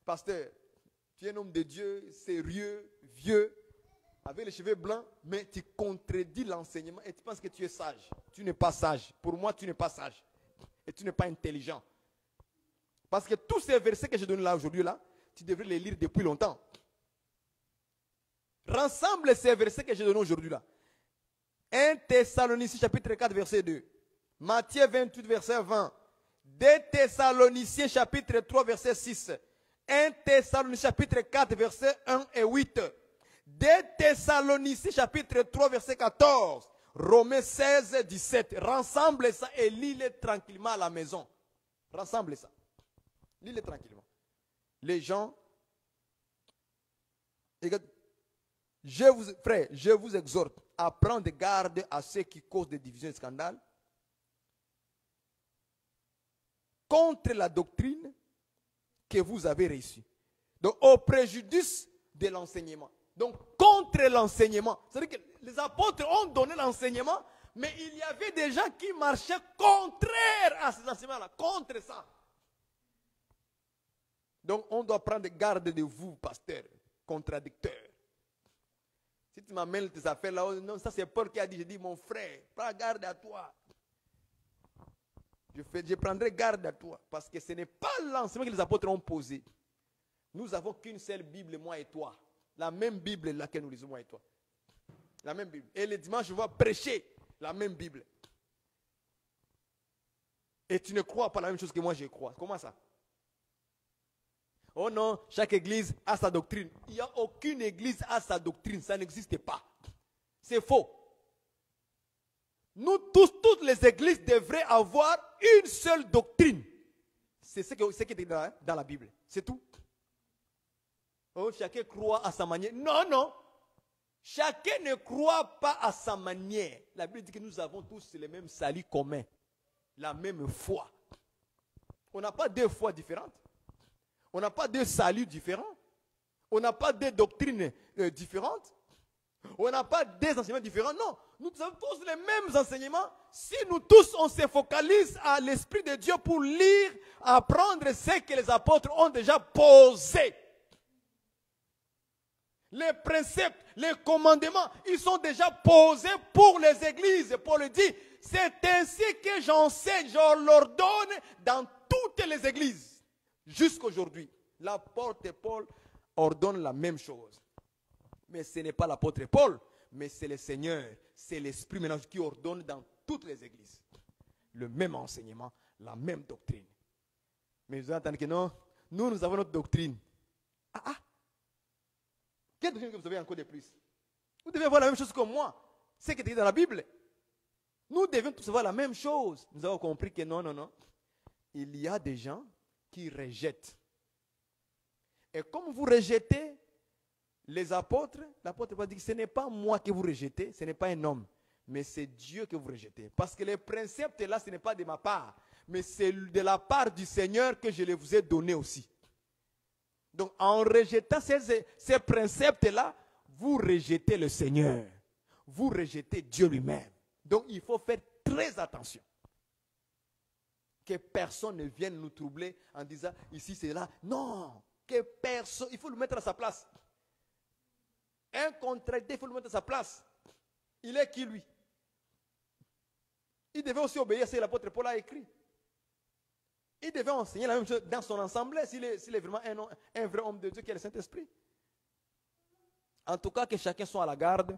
Speaker 1: Pasteur, tu es un homme de Dieu, sérieux, vieux, avec les cheveux blancs, mais tu contredis l'enseignement et tu penses que tu es sage. Tu n'es pas sage. Pour moi, tu n'es pas sage. Et tu n'es pas intelligent. Parce que tous ces versets que je donne là aujourd'hui, là, tu devrais les lire depuis longtemps. Rassemble ces versets que je donne aujourd'hui là. 1 Thessaloniciens chapitre 4 verset 2. Matthieu 28 verset 20. 2 Thessaloniciens chapitre 3 verset 6. 1 Thessaloniciens chapitre 4 verset 1 et 8. 2 Thessaloniciens chapitre 3 verset 14. Romains 16 17. Rassemble ça et lis-le tranquillement à la maison. Rassemble ça. Lis-le tranquillement. Les gens, frère, je vous exhorte à prendre garde à ceux qui causent des divisions et des scandales contre la doctrine que vous avez reçue. Donc, au préjudice de l'enseignement. Donc, contre l'enseignement. C'est-à-dire que les apôtres ont donné l'enseignement, mais il y avait des gens qui marchaient contraire à ces enseignements-là, contre ça. Donc, on doit prendre garde de vous, pasteur, contradicteur. Si tu m'amènes tes affaires là, non, ça c'est Paul qui a dit, je dis, mon frère, prends garde à toi. Je prendrai garde à toi, parce que ce n'est pas l'enseignement que les apôtres ont posé. Nous n'avons qu'une seule Bible, moi et toi. La même Bible laquelle nous lisons, moi et toi. La même Bible. Et le dimanche, je vais prêcher la même Bible. Et tu ne crois pas la même chose que moi je crois. Comment ça? Oh non, chaque église a sa doctrine. Il n'y a aucune église a sa doctrine. Ça n'existe pas. C'est faux. Nous tous, toutes les églises devraient avoir une seule doctrine. C'est ce qui est écrit dans la Bible. C'est tout. Oh, chacun croit à sa manière. Non, non. Chacun ne croit pas à sa manière. La Bible dit que nous avons tous le même salut commun. La même foi. On n'a pas deux foi différentes. On n'a pas deux saluts différents. On n'a pas deux doctrines différentes. On n'a pas deux enseignements différents. Non, nous avons tous les mêmes enseignements. Si nous tous, on se focalise à l'Esprit de Dieu pour lire, apprendre ce que les apôtres ont déjà posé. Les principes, les commandements, ils sont déjà posés pour les églises. Paul dit, c'est ainsi que j'enseigne, je l'ordonne dans toutes les églises. Jusqu'aujourd'hui, l'apôtre Paul ordonne la même chose. Mais ce n'est pas l'apôtre Paul, mais c'est le Seigneur, c'est l'Esprit maintenant qui ordonne dans toutes les églises. Le même enseignement, la même doctrine. Mais vous entendez que non, nous avons notre doctrine. Quelle doctrine que vous avez encore de plus? Vous devez voir la même chose que moi. C'est ce qui est écrit dans la Bible. Nous devons tous voir la même chose. Nous avons compris que non. Il y a des gens qui rejettent. Et comme vous rejetez les apôtres, l'apôtre Paul dit que ce n'est pas moi que vous rejetez, ce n'est pas un homme, mais c'est Dieu que vous rejetez. Parce que les principes là, ce n'est pas de ma part, mais c'est de la part du Seigneur que je les vous ai donnés aussi. Donc en rejetant ces principes-là, vous rejetez le Seigneur. Vous rejetez Dieu lui-même. Donc il faut faire très attention. Que personne ne vienne nous troubler en disant ici c'est là. Non, que personne, il faut le mettre à sa place. Un contracté, il faut le mettre à sa place. Il est qui lui? Il devait aussi obéir à ce que l'apôtre Paul a écrit. Il devait enseigner la même chose dans son assemblée s'il est vraiment un vrai homme de Dieu qui est le Saint-Esprit. En tout cas, que chacun soit à la garde.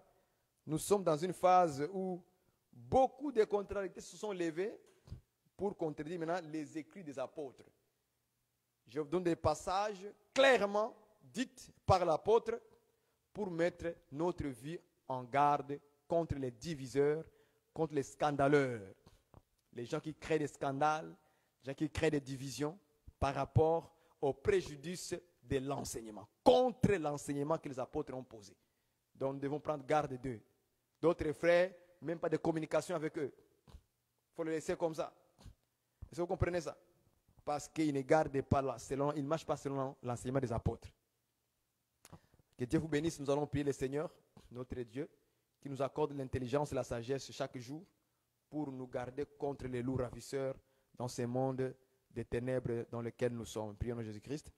Speaker 1: Nous sommes dans une phase où beaucoup de contrariétés se sont levées pour contredire maintenant les écrits des apôtres. Je vous donne des passages clairement dits par l'apôtre pour mettre notre vie en garde contre les diviseurs, contre les scandaleurs. Les gens qui créent des scandales, les gens qui créent des divisions par rapport au préjudice de l'enseignement, contre l'enseignement que les apôtres ont posé. Donc nous devons prendre garde d'eux. D'autres frères, même pas de communication avec eux. Il faut les laisser comme ça. Est-ce que vous comprenez ça? Parce qu'ils ne gardent pas ils ne marchent pas selon l'enseignement des apôtres. Que Dieu vous bénisse. Nous allons prier le Seigneur, notre Dieu, qui nous accorde l'intelligence et la sagesse chaque jour pour nous garder contre les loups ravisseurs dans ce monde des ténèbres dans lequel nous sommes. Prions Jésus-Christ.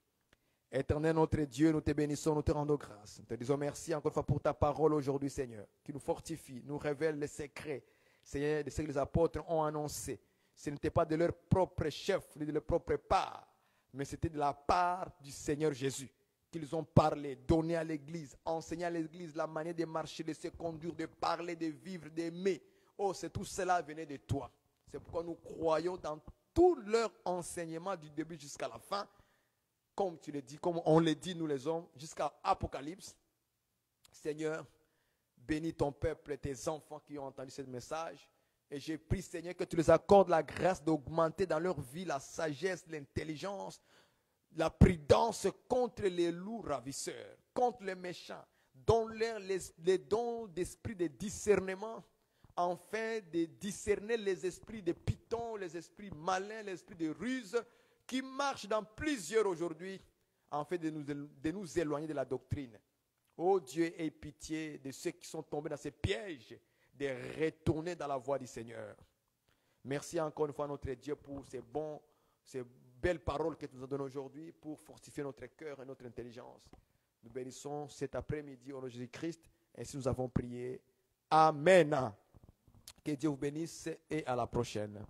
Speaker 1: Éternel notre Dieu, nous te bénissons, nous te rendons grâce. Nous te disons merci encore une fois pour ta parole aujourd'hui, Seigneur, qui nous fortifie, nous révèle les secrets, Seigneur, de ce que les apôtres ont annoncé. Ce n'était pas de leur propre chef, ni de leur propre part, mais c'était de la part du Seigneur Jésus qu'ils ont parlé, donné à l'Église, enseigné à l'Église la manière de marcher, de se conduire, de parler, de vivre, d'aimer. Oh, c'est tout cela venait de toi. C'est pourquoi nous croyons dans tout leur enseignement du début jusqu'à la fin, comme tu le dis, comme on le dit nous les hommes, jusqu'à Apocalypse. Seigneur, bénis ton peuple et tes enfants qui ont entendu ce message. Et j'ai prie, Seigneur, que tu les accordes la grâce d'augmenter dans leur vie la sagesse, l'intelligence, la prudence contre les loups ravisseurs, contre les méchants. Donne-leur les dons d'esprit de discernement, afin de discerner les esprits de python, les esprits malins, les esprits de ruse, qui marchent dans plusieurs aujourd'hui, afin de nous éloigner de la doctrine. Oh Dieu, aie pitié de ceux qui sont tombés dans ces pièges, de retourner dans la voie du Seigneur. Merci encore une fois notre Dieu pour ces belles paroles que tu nous as données aujourd'hui pour fortifier notre cœur et notre intelligence. Nous bénissons cet après-midi au nom de Jésus-Christ. Ainsi nous avons prié. Amen. Que Dieu vous bénisse et à la prochaine.